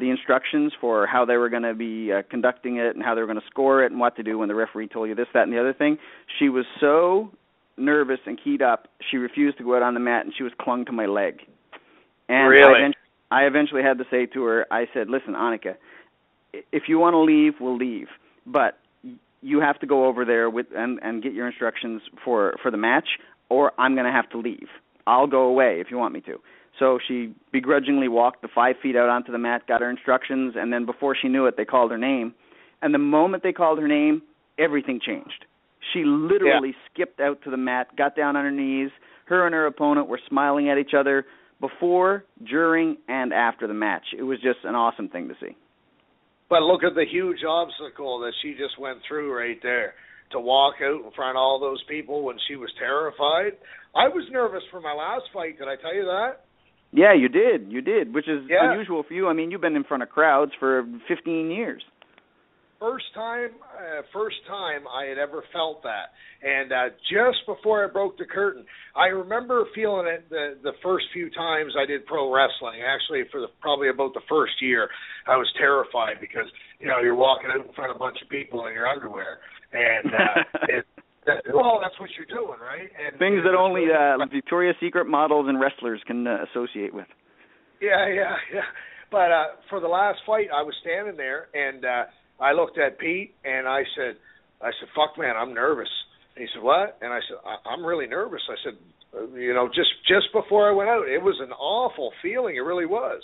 instructions for how they were going to be conducting it and how they were going to score it and what to do when the referee told you this, that, and the other thing, she was so nervous and keyed up, she refused to go out on the mat, and she was clung to my leg. And really? I eventually had to say to her, I said, listen, Annika, if you want to leave, we'll leave. But you have to go over there and get your instructions for the match, or I'm going to have to leave. I'll go away if you want me to. So she begrudgingly walked the 5 feet out onto the mat, got her instructions, and then before she knew it, they called her name. And the moment they called her name, everything changed. She literally skipped out to the mat, got down on her knees. Her and her opponent were smiling at each other before, during, and after the match. It was just an awesome thing to see. But look at the huge obstacle that she just went through right there, to walk out in front of all those people when she was terrified. I was nervous for my last fight. Did I tell you that? Yeah, you did, which is unusual for you. I mean, you've been in front of crowds for 15 years. First time I had ever felt that. And just before I broke the curtain, I remember feeling it the first few times I did pro wrestling. Actually, for probably about the first year, I was terrified because, you're walking out in front of a bunch of people in your underwear. And well, that's what you're doing, right? And things that only Victoria's Secret models and wrestlers can associate with. Yeah. But for the last fight, I was standing there, and I looked at Pete, and I said, fuck, man, I'm nervous. And he said, what? And I said, I'm really nervous. I said, just before I went out, it was an awful feeling. It really was.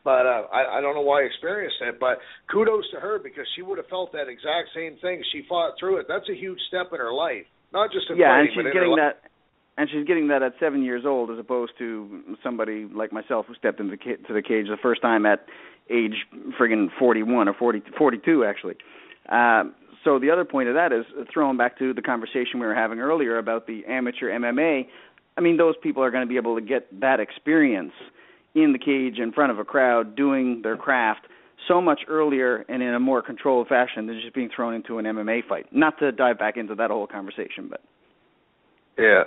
But I don't know why I experienced it. But kudos to her, because she would have felt that exact same thing. She fought through it. That's a huge step in her life, not just in fighting, but in her life. And she's getting that at 7 years old, as opposed to somebody like myself who stepped into the cage the first time at age friggin' 41 or 42 actually. So the other point of that is throwing back to the conversation we were having earlier about the amateur MMA. I mean, those people are going to be able to get that experience in the cage in front of a crowd doing their craft so much earlier and in a more controlled fashion than just being thrown into an MMA fight. Not to dive back into that whole conversation, but yeah,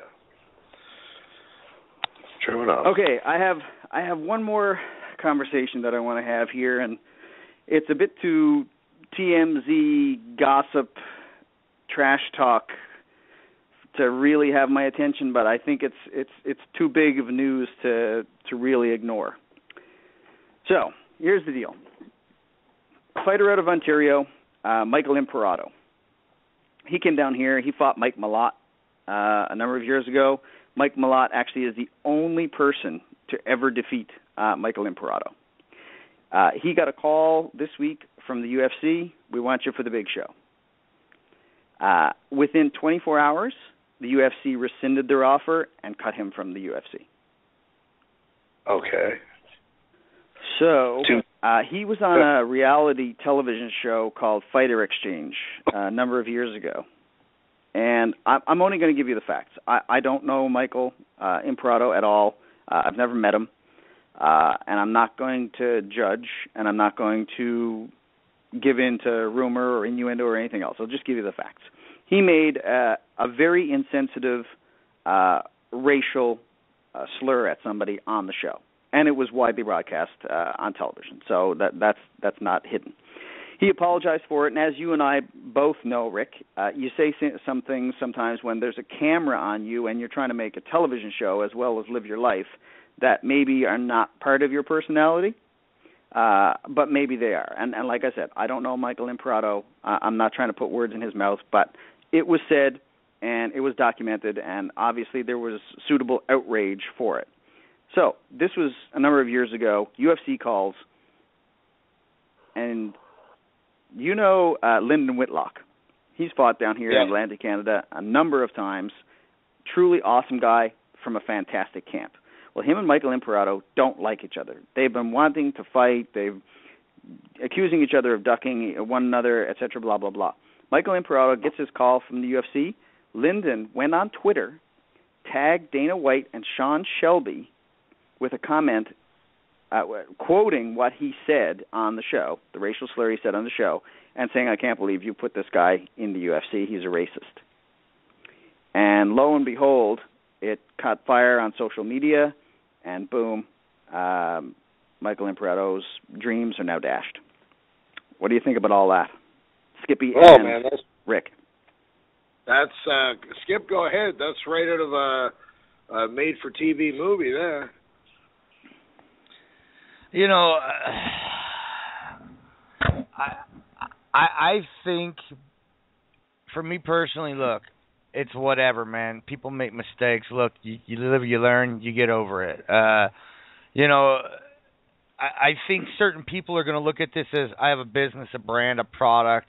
true enough. Okay, I have one more conversation that I want to have here, and it's a bit too TMZ gossip, trash talk to really have my attention, but I think it's too big of news to really ignore. So here's the deal. Fighter out of Ontario, Michael Imperato. He came down here. He fought Mike Malott a number of years ago. Mike Malott actually is the only person to ever defeat Michael Imperato. He got a call this week from the UFC. We want you for the big show. Within 24 hours, the UFC rescinded their offer and cut him from the UFC. Okay. So he was on a reality television show called Fighter Exchange a number of years ago. And I'm only going to give you the facts. I don't know Michael Imperato at all. I've never met him. And I'm not going to judge, and I'm not going to give in to rumor or innuendo or anything else. I'll just give you the facts. He made a very insensitive racial slur at somebody on the show, and it was widely broadcast on television, so that's not hidden. He apologized for it, and as you and I both know, Rick, you say some things sometimes when there's a camera on you and you're trying to make a television show as well as live your life that maybe are not part of your personality, but maybe they are. And like I said, I don't know Michael Imperato. I'm not trying to put words in his mouth, but it was said and it was documented, and obviously there was suitable outrage for it. So this was a number of years ago. UFC calls, and you know Lyndon Whitlock. He's fought down here in Atlantic Canada a number of times. Truly awesome guy from a fantastic camp. Well, him and Michael Imperato don't like each other. They've been wanting to fight. They've accusing each other of ducking one another, etc., blah, blah, blah. Michael Imperato gets his call from the UFC. Lyndon went on Twitter, tagged Dana White and Sean Shelby with a comment quoting what he said on the show, the racial slur he said on the show, and saying, I can't believe you put this guy in the UFC. He's a racist. And lo and behold, it caught fire on social media, and boom, Michael Imperato's dreams are now dashed. What do you think about all that? Skippy and Rick. That's, Skip, go ahead. That's right out of a made-for-TV movie there. You know, I think, for me personally, look, it's whatever, man. People make mistakes. Look, you live, you learn, you get over it. You know, I think certain people are going to look at this as, I have a business, a brand, a product.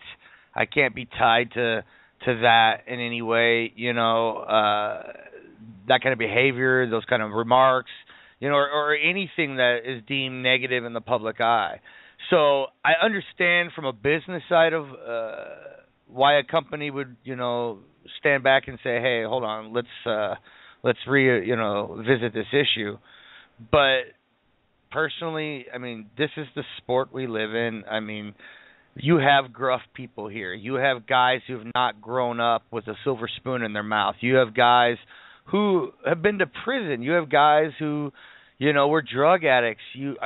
I can't be tied to that in any way, you know, that kind of behavior, those kind of remarks, you know, or anything that is deemed negative in the public eye. So I understand from a business side of why a company would, you know, stand back and say, hey, hold on, let's visit this issue. But personally, I mean, this is the sport we live in. I mean, you have gruff people here. You have guys who have not grown up with a silver spoon in their mouth. You have guys who have been to prison. You have guys who, you know, were drug addicts. You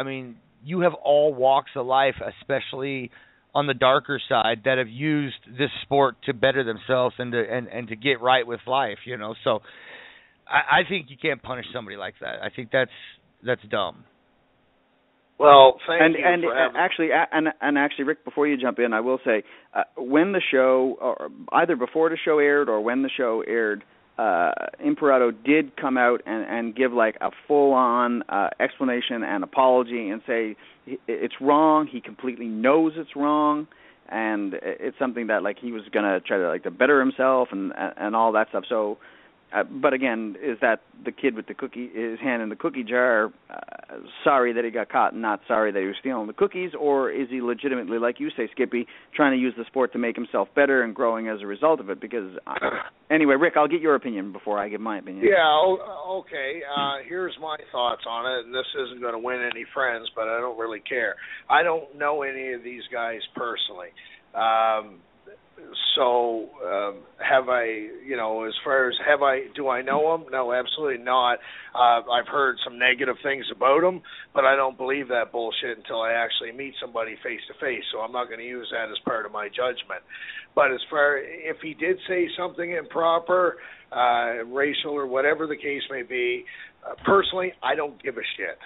have all walks of life, especially on the darker side, that have used this sport to better themselves and to get right with life, you know. So I think you can't punish somebody like that. I think that's dumb. Well, thank you for having... Actually, Rick, before you jump in, I will say, when the show, or either before the show aired or when the show aired, Imperato did come out and give like a full-on explanation and apology and say it's wrong. He completely knows it's wrong, and it's something that like he was gonna try to like to better himself and all that stuff. So But again, is that the kid with his hand in the cookie jar, sorry that he got caught and not sorry that he was stealing the cookies, or is he legitimately, like you say, Skippy, trying to use the sport to make himself better and growing as a result of it? Because, anyway, Rick, I'll get your opinion before I give my opinion. Yeah, okay. Here's my thoughts on it, and this isn't going to win any friends, but I don't really care. I don't know any of these guys personally. So have I, as far as do I know them? No, absolutely not. I've heard some negative things about them, but I don't believe that bullshit until I actually meet somebody face to face. So I'm not going to use that as part of my judgment. But if he did say something improper, racial or whatever the case may be, personally, I don't give a shit.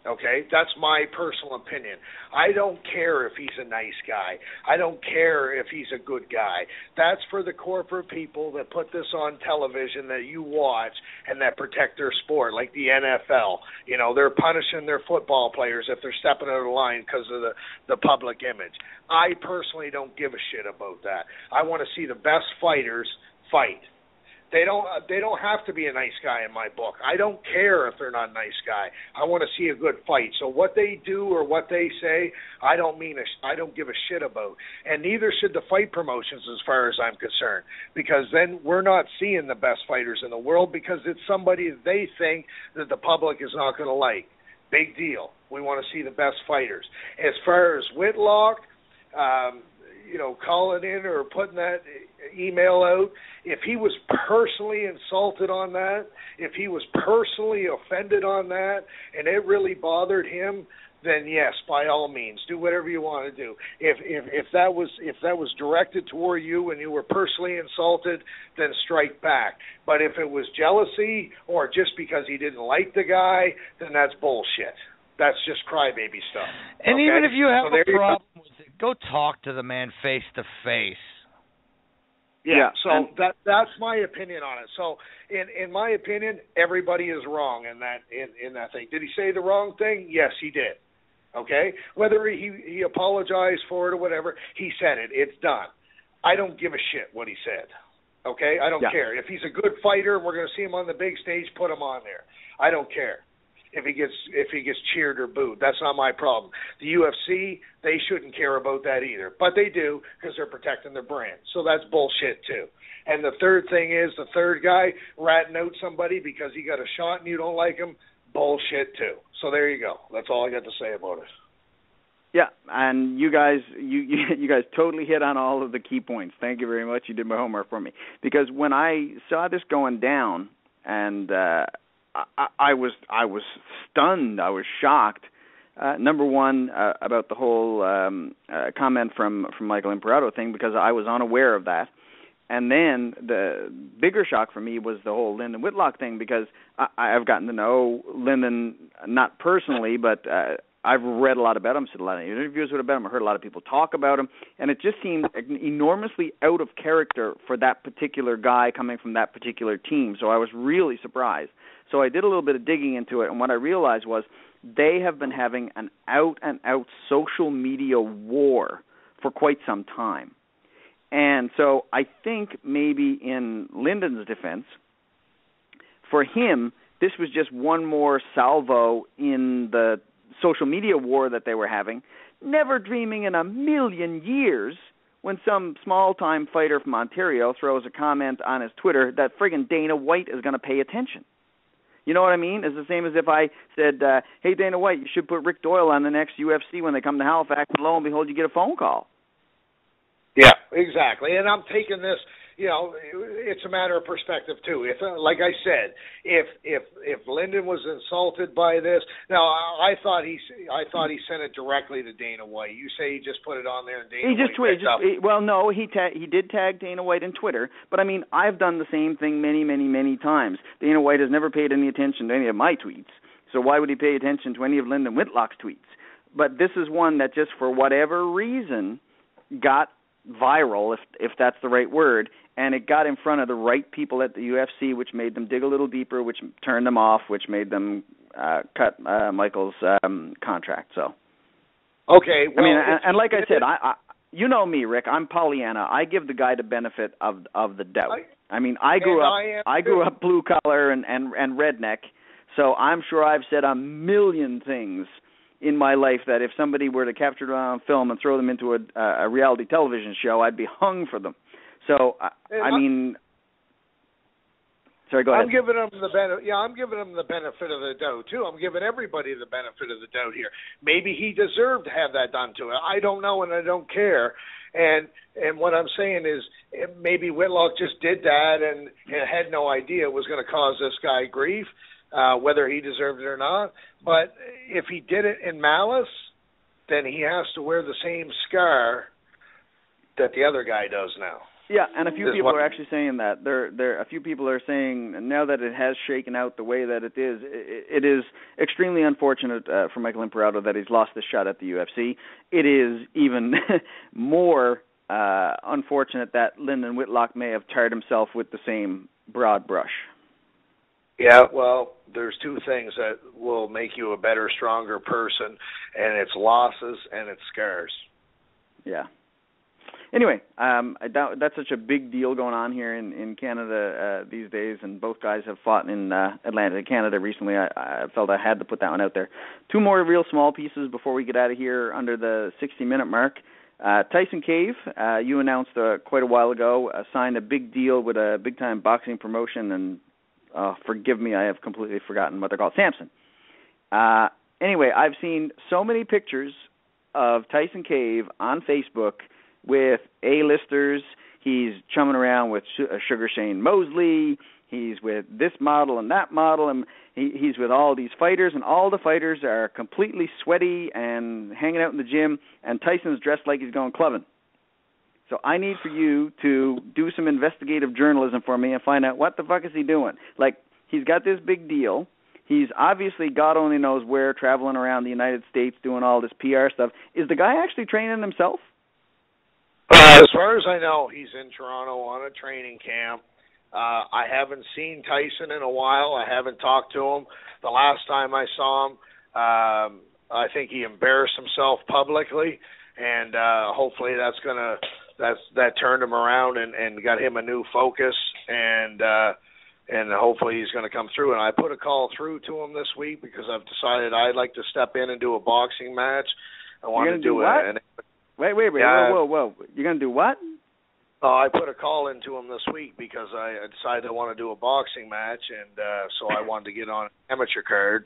Okay, that's my personal opinion. I don't care if he's a nice guy. I don't care if he's a good guy. That's for the corporate people that put this on television that you watch and that protect their sport, like the NFL. They're punishing their football players if they're stepping out of the line because of the public image. I personally don't give a shit about that. I want to see the best fighters fight. They don't have to be a nice guy in my book. I don't care if they're not a nice guy. I want to see a good fight. So what they do or what they say, I don't give a shit about. And neither should the fight promotions as far as I'm concerned, because then we're not seeing the best fighters in the world because it's somebody that they think that the public is not going to like. Big deal. We want to see the best fighters. As far as Whitlock, calling in or putting that email out, if he was personally insulted on that, if he was personally offended on that, and it really bothered him, then yes, by all means, do whatever you want to do. If that was directed toward you and you were personally insulted, then strike back. But if it was jealousy or just because he didn't like the guy, then that's bullshit. That's just crybaby stuff. And okay? even if you have a problem with it, go talk to the man face to face. Yeah, so that's my opinion on it. So in my opinion, everybody is wrong in that thing. Did he say the wrong thing? Yes, he did. Okay? Whether he apologized for it or whatever, he said it. It's done. I don't give a shit what he said. Okay? I don't care. If he's a good fighter and we're going to see him on the big stage, put him on there. I don't care. If he gets cheered or booed, that's not my problem. The UFC, they shouldn't care about that either, but they do because they're protecting their brand. So that's bullshit too. And the third thing is the third guy ratting out somebody because he got a shot and you don't like him, bullshit too. So there you go. That's all I got to say about it. Yeah, and you guys totally hit on all of the key points. Thank you very much. You did my homework for me, because when I saw this going down, and I was stunned. I was shocked. Number one, about the whole comment from Michael Imperato thing, because I was unaware of that. And then the bigger shock for me was the whole Lyndon Whitlock thing, because I've gotten to know Lyndon, not personally, but I've read a lot about him, said a lot of interviews with him, I heard a lot of people talk about him, and it just seemed enormously out of character for that particular guy coming from that particular team. So I was really surprised. So I did a little bit of digging into it, and what I realized was they have been having an out-and-out social media war for quite some time. And so I think maybe in Lyndon's defense, for him, this was just one more salvo in the social media war that they were having, never dreaming in a million years when some small-time fighter from Ontario throws a comment on his Twitter that friggin' Dana White is going to pay attention. You know what I mean? It's the same as if I said, hey, Dana White, you should put Rick Doyle on the next UFC when they come to Halifax, and lo and behold, you get a phone call. Yeah, exactly. And I'm taking this, it's a matter of perspective too. If, like I said, if Lyndon was insulted by this, now I thought he sent it directly to Dana White. You say he just put it on there and Dana White picked up. Well, no, he did tag Dana White on Twitter, but I mean, I've done the same thing many, many, many times. Dana White has never paid any attention to any of my tweets, so why would he pay attention to any of Lyndon Whitlock's tweets? But this is one that just for whatever reason got viral, if that's the right word, and it got in front of the right people at the UFC, which made them dig a little deeper, which turned them off, which made them cut Michael's contract. So, okay. Well, I mean, and like I said, I you know me, Rick. I'm Pollyanna. I give the guy the benefit of the doubt. I mean, I grew up blue collar and redneck, so I'm sure I've said a million things in my life that if somebody were to capture them on film and throw them into a reality television show, I'd be hung for them. So I mean, sorry, go ahead. I'm giving them the benefit of the doubt too. I'm giving everybody the benefit of the doubt here. Maybe he deserved to have that done to him. I don't know, and I don't care. And what I'm saying is maybe Whitlock just did that and had no idea it was going to cause this guy grief, whether he deserved it or not. But if he did it in malice, then he has to wear the same scar that the other guy does now. Yeah, and a few people are actually saying that. A few people are saying now that it has shaken out the way that it is extremely unfortunate for Michael Imperato that he's lost his shot at the UFC. It is even more unfortunate that Lyndon Whitlock may have tarred himself with the same broad brush. Yeah, well, there's two things that will make you a better, stronger person, and it's losses and it's scars. Yeah. Anyway, that's such a big deal going on here in Canada these days, and both guys have fought in Atlanta, Canada recently. I felt I had to put that one out there. Two more real small pieces before we get out of here under the 60-minute mark. Tyson Cave, you announced quite a while ago, signed a big deal with a big-time boxing promotion, and forgive me, I have completely forgotten what they're called, Samson. Anyway, I've seen so many pictures of Tyson Cave on Facebook with A-listers. He's chumming around with Sugar Shane Mosley. He's with this model and that model, and he's with all these fighters, and all the fighters are completely sweaty and hanging out in the gym, and Tyson's dressed like he's going clubbing. So I need for you to do some investigative journalism for me and find out what the fuck is he doing. Like, he's got this big deal. He's obviously, God only knows where, traveling around the United States doing all this PR stuff. Is the guy actually training himself? As far as I know, he's in Toronto on a training camp. I haven't seen Tyson in a while. I haven't talked to him. The last time I saw him, I think he embarrassed himself publicly, and hopefully that turned him around and got him a new focus, and hopefully he's going to come through. And I put a call through to him this week because I've decided I'd like to step in and do a boxing match. I want to do what? Wait, whoa. You're going to do what? I put a call into him this week because I decided I want to do a boxing match, and so I wanted to get on an amateur card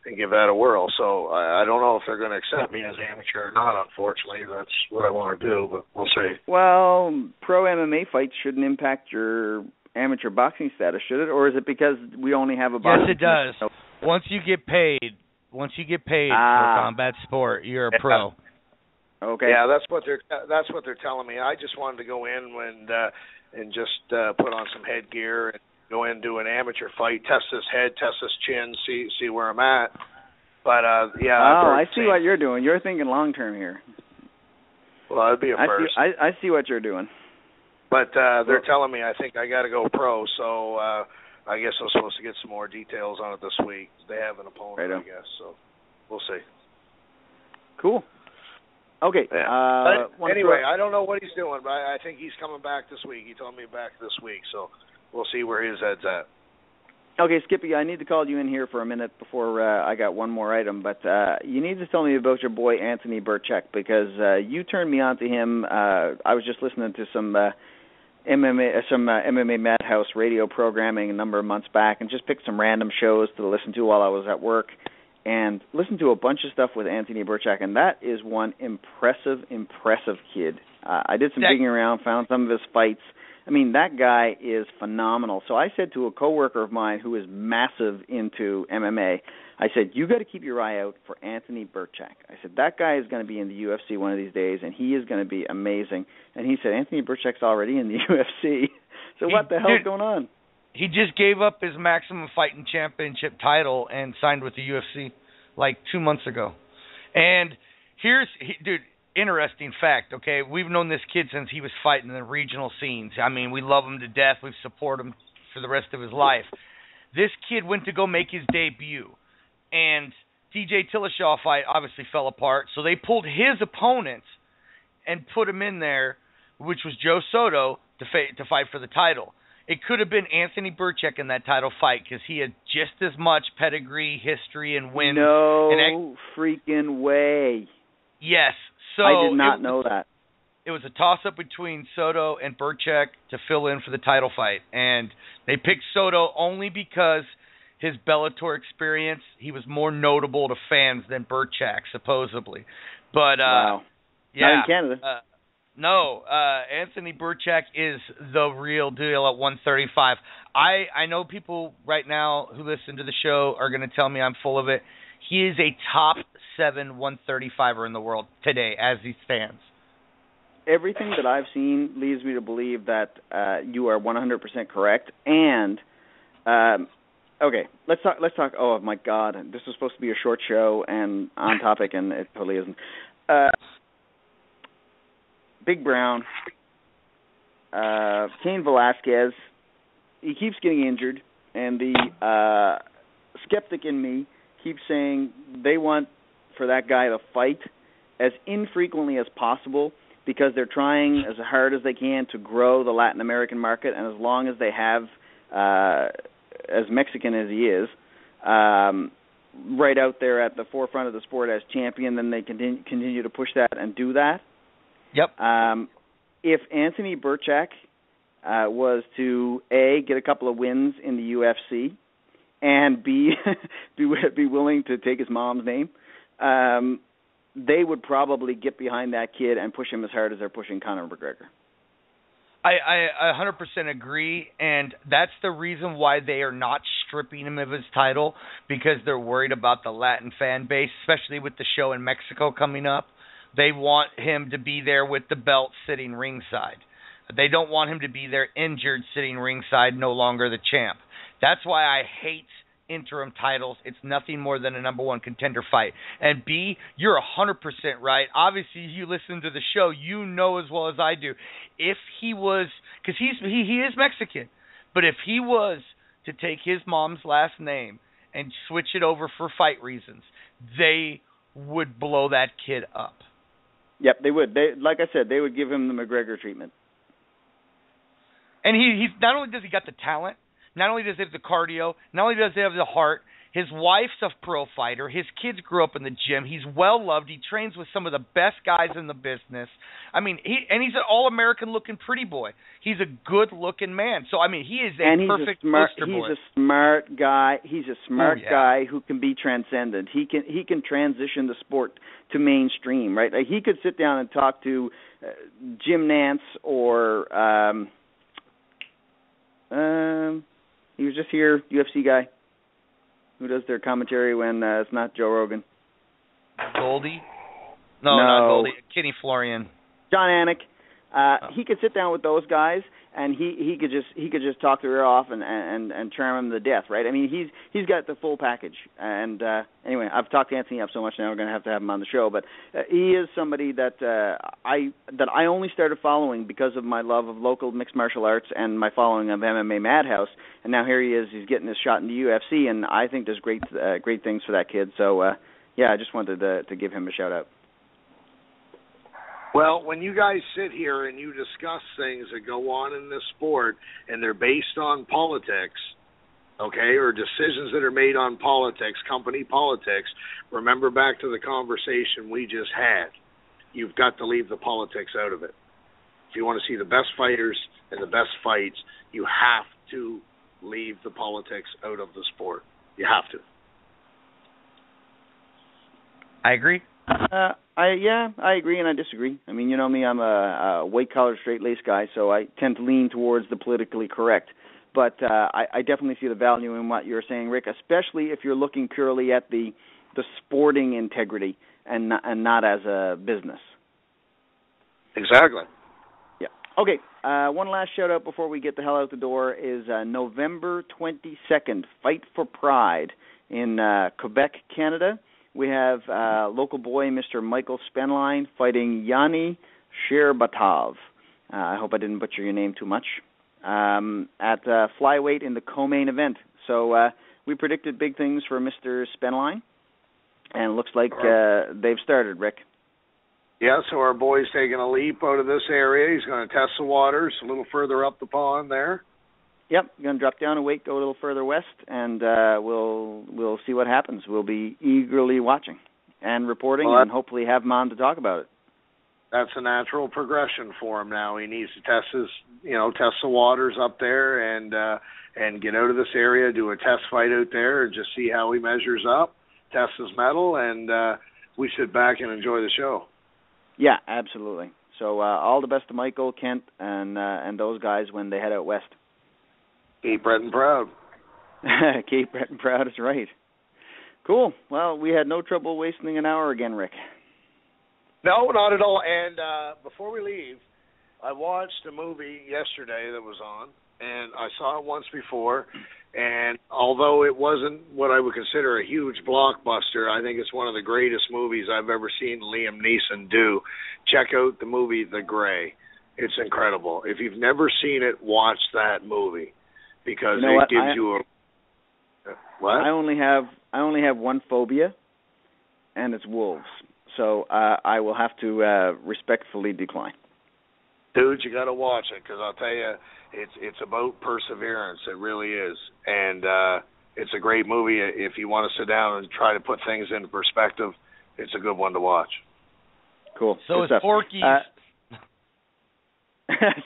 and give that a whirl. So I don't know if they're going to accept me as amateur or not, unfortunately. That's what I want to do, but we'll see. Well, pro MMA fights shouldn't impact your amateur boxing status, should it? Or is it because we only have a boxing? Yes, it does. Match? Once you get paid for combat sport, you're a pro. Okay. Yeah, that's what they're telling me. I just wanted to go in and just put on some headgear and go in and do an amateur fight, test his head, test his chin, see where I'm at. But yeah. I see what you're doing. You're thinking long term here. Well, it'd be a first. I see what you're doing. But they're telling me I think I got to go pro, so I guess I'm supposed to get some more details on it this week. They have an opponent, I guess, so we'll see. Cool. Okay. Yeah. Anyway, I don't know what he's doing, but I think he's coming back this week. He told me back this week, so we'll see where his head's at. Okay, Skippy, I need to call you in here for a minute before I got one more item, but you need to tell me about your boy Anthony Burchak, because you turned me on to him. I was just listening to some MMA Madhouse radio programming a number of months back and just picked some random shows to listen to while I was at work, and listened to a bunch of stuff with Anthony Burchak, and that is one impressive kid. I did some digging around, found some of his fights. I mean, that guy is phenomenal. So I said to a coworker of mine who is massive into MMA, I said, you got to keep your eye out for Anthony Burchak. I said, that guy is going to be in the UFC one of these days, and he is going to be amazing. And he said, Anthony Burchak's already in the UFC. So what the hell's going on? He just gave up his Maximum Fighting Championship title and signed with the UFC like 2 months ago. And dude, interesting fact, okay? We've known this kid since he was fighting in the regional scenes. I mean, we love him to death. We've supported him for the rest of his life. This kid went to go make his debut, and TJ Dillashaw fight obviously fell apart, so they pulled his opponents and put him in there, which was Joe Soto, to fight for the title. it could have been Anthony Burchak in that title fight because he had just as much pedigree, history, and wins. No freaking way. Yes. So I did not know that. It was a toss-up between Soto and Burchak to fill in for the title fight. And they picked Soto only because his Bellator experience, he was more notable to fans than Burchak, supposedly. But, wow. Yeah. Not in Canada. No, Anthony Burchak is the real deal at 135. I know people right now who listen to the show are going to tell me I'm full of it. He is a top 7 135er in the world today as he stands. Everything that I've seen leads me to believe that you are 100% correct. And okay, let's talk. Oh my God, this was supposed to be a short show and on topic, and it totally isn't. Big Brown, Cain Velasquez, he keeps getting injured, and the skeptic in me keeps saying they want for that guy to fight as infrequently as possible because they're trying as hard as they can to grow the Latin American market, and as long as they have, as Mexican as he is, right out there at the forefront of the sport as champion, then they continue to push that and do that. Yep. If Anthony Burchak was to A, get a couple of wins in the UFC, and B, be willing to take his mom's name, they would probably get behind that kid and push him as hard as they're pushing Conor McGregor. I 100% agree, and that's the reason why they are not stripping him of his title, because they're worried about the Latin fan base, especially with the show in Mexico coming up. They want him to be there with the belt sitting ringside. They don't want him to be there injured sitting ringside, no longer the champ. That's why I hate interim titles. It's nothing more than a number one contender fight. And B, you're 100% right. Obviously, you listen to the show, you know as well as I do. If he was, because he is Mexican, but if he was to take his mom's last name and switch it over for fight reasons, they would blow that kid up. Yep, they would. Like I said, they would give him the McGregor treatment. And he's not only does he got the talent, not only does he have the cardio, not only does he have the heart, his wife's a pro fighter, his kids grew up in the gym, he's well loved, he trains with some of the best guys in the business. I mean, he's an all-American looking pretty boy. He's a good looking man. So I mean, he is perfect poster boy. He's a smart guy. He's a smart guy who can be transcendent. He can transition the sport to mainstream, right? Like he could sit down and talk to Jim Nance or he was just here, UFC guy, who does their commentary when it's not Joe Rogan. Goldie? No, not Goldie. Kenny Florian. John Anik. He could sit down with those guys, and he could just talk their ear off and charm them to death, right? I mean, he's got the full package. And anyway, I've talked to Anthony up so much now we're going to have him on the show. But he is somebody that I only started following because of my love of local mixed martial arts and my following of MMA Madhouse. And now here he is. He's getting his shot in the UFC, and I think there's great things for that kid. So yeah, I just wanted to give him a shout out. Well, when you guys sit here and you discuss things that go on in this sport and they're based on politics, okay, or decisions that are made on politics, company politics, remember back to the conversation we just had. You've got to leave the politics out of it. If you want to see the best fighters and the best fights, you have to leave the politics out of the sport. You have to. I agree. I agree and I disagree. I mean, you know me, I'm a white-collar, straight-laced guy, so I tend to lean towards the politically correct. But I definitely see the value in what you're saying, Rick, especially if you're looking purely at the sporting integrity and not as a business. Exactly. Yeah. Okay, one last shout-out before we get the hell out the door is November 22nd, Fight for Pride in Quebec, Canada. We have local boy, Mr. Michael Spenline, fighting Yanni Sherbatov. I hope I didn't butcher your name too much. At flyweight in the co-main event. So we predicted big things for Mr. Spenline, and it looks like they've started, Rick. Yeah, so our boy's taking a leap out of this area. He's going to test the waters a little further up the pond there. Yep, going to drop down a weight, go a little further west, and we'll see what happens. We'll be eagerly watching and reporting, and hopefully have him on to talk about it. That's a natural progression for him now. He needs to test the waters up there and get out of this area, do a test fight out there, and just see how he measures up, test his mettle, and we sit back and enjoy the show. Yeah, absolutely. So all the best to Michael, Kent, and those guys when they head out west. Keep Breton proud. Keep Breton proud is right. Cool. Well, we had no trouble wasting an hour again, Rick. No, not at all. And before we leave, I watched a movie yesterday that was on, and I saw it once before. And although it wasn't what I would consider a huge blockbuster, I think it's one of the greatest movies I've ever seen Liam Neeson do. Check out the movie The Grey. It's incredible. If you've never seen it, watch that movie because it gives you a what? I only have one phobia, and it's wolves. So I will have to respectfully decline. Dude, you got to watch it because I'll tell you, it's about perseverance. It really is, and it's a great movie. If you want to sit down and try to put things into perspective, it's a good one to watch. Cool. So is Porky's.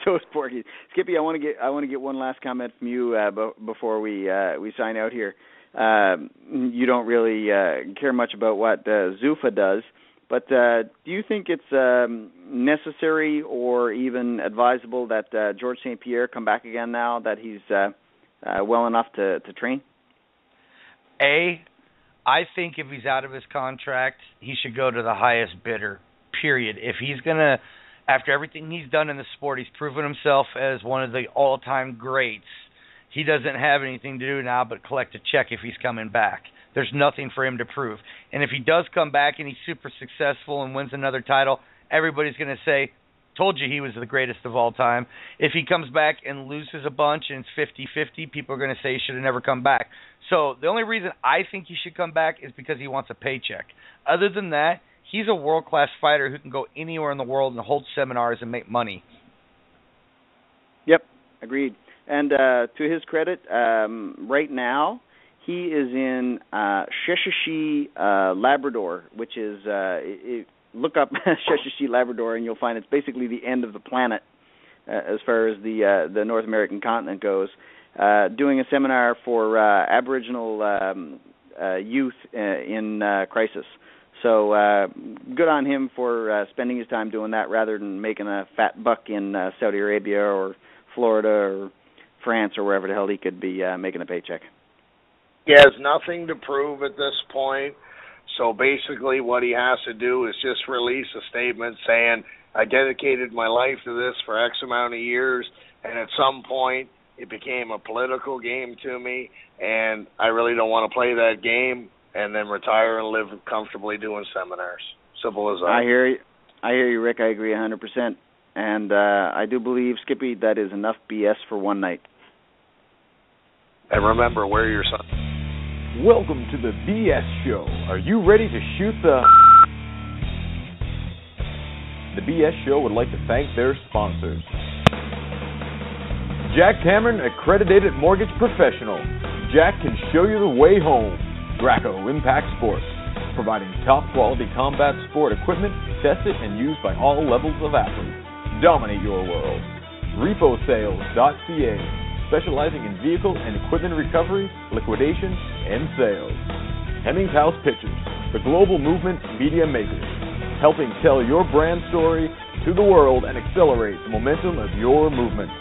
So is Porky's. Skippy, I want to get one last comment from you before we sign out here. You don't really care much about what Zuffa does, but do you think it's necessary or even advisable that George St. Pierre come back again now that he's well enough to train? I think if he's out of his contract, he should go to the highest bidder, period. If he's going to, after everything he's done in the sport, he's proven himself as one of the all-time greats. He doesn't have anything to do now but collect a check if he's coming back. There's nothing for him to prove. And if he does come back and he's super successful and wins another title, everybody's going to say, told you he was the greatest of all time. If he comes back and loses a bunch and it's 50-50, people are going to say he should have never come back. So the only reason I think he should come back is because he wants a paycheck. Other than that, he's a world-class fighter who can go anywhere in the world and hold seminars and make money. Yep, agreed. And to his credit, right now, he is in Sheshashi, Labrador, which is, look up Sheshashi, Labrador, and you'll find it's basically the end of the planet as far as the North American continent goes, doing a seminar for Aboriginal youth in crisis. So good on him for spending his time doing that rather than making a fat buck in Saudi Arabia or Florida or France or wherever the hell he could be making a paycheck. He has nothing to prove at this point, so basically what he has to do is just release a statement saying, I dedicated my life to this for X amount of years, and at some point it became a political game to me, and I really don't want to play that game, and then retire and live comfortably doing seminars. Simple as that. I hear you, Rick. I agree 100%. And I do believe, Skippy, that is enough BS for one night. And remember, wear your son. Welcome to the BS Show. Are you ready to shoot the... The BS Show would like to thank their sponsors. Jack Cameron, accredited mortgage professional. Jack can show you the way home. Graco Impact Sports, providing top-quality combat sport equipment tested and used by all levels of athletes. Dominate your world. RepoSales.ca, specializing in vehicle and equipment recovery, liquidation, and sales. Hemmings House Pictures, the global movement media makers, helping tell your brand story to the world and accelerate the momentum of your movement.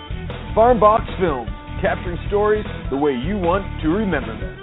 Farm Box Films, capturing stories the way you want to remember them.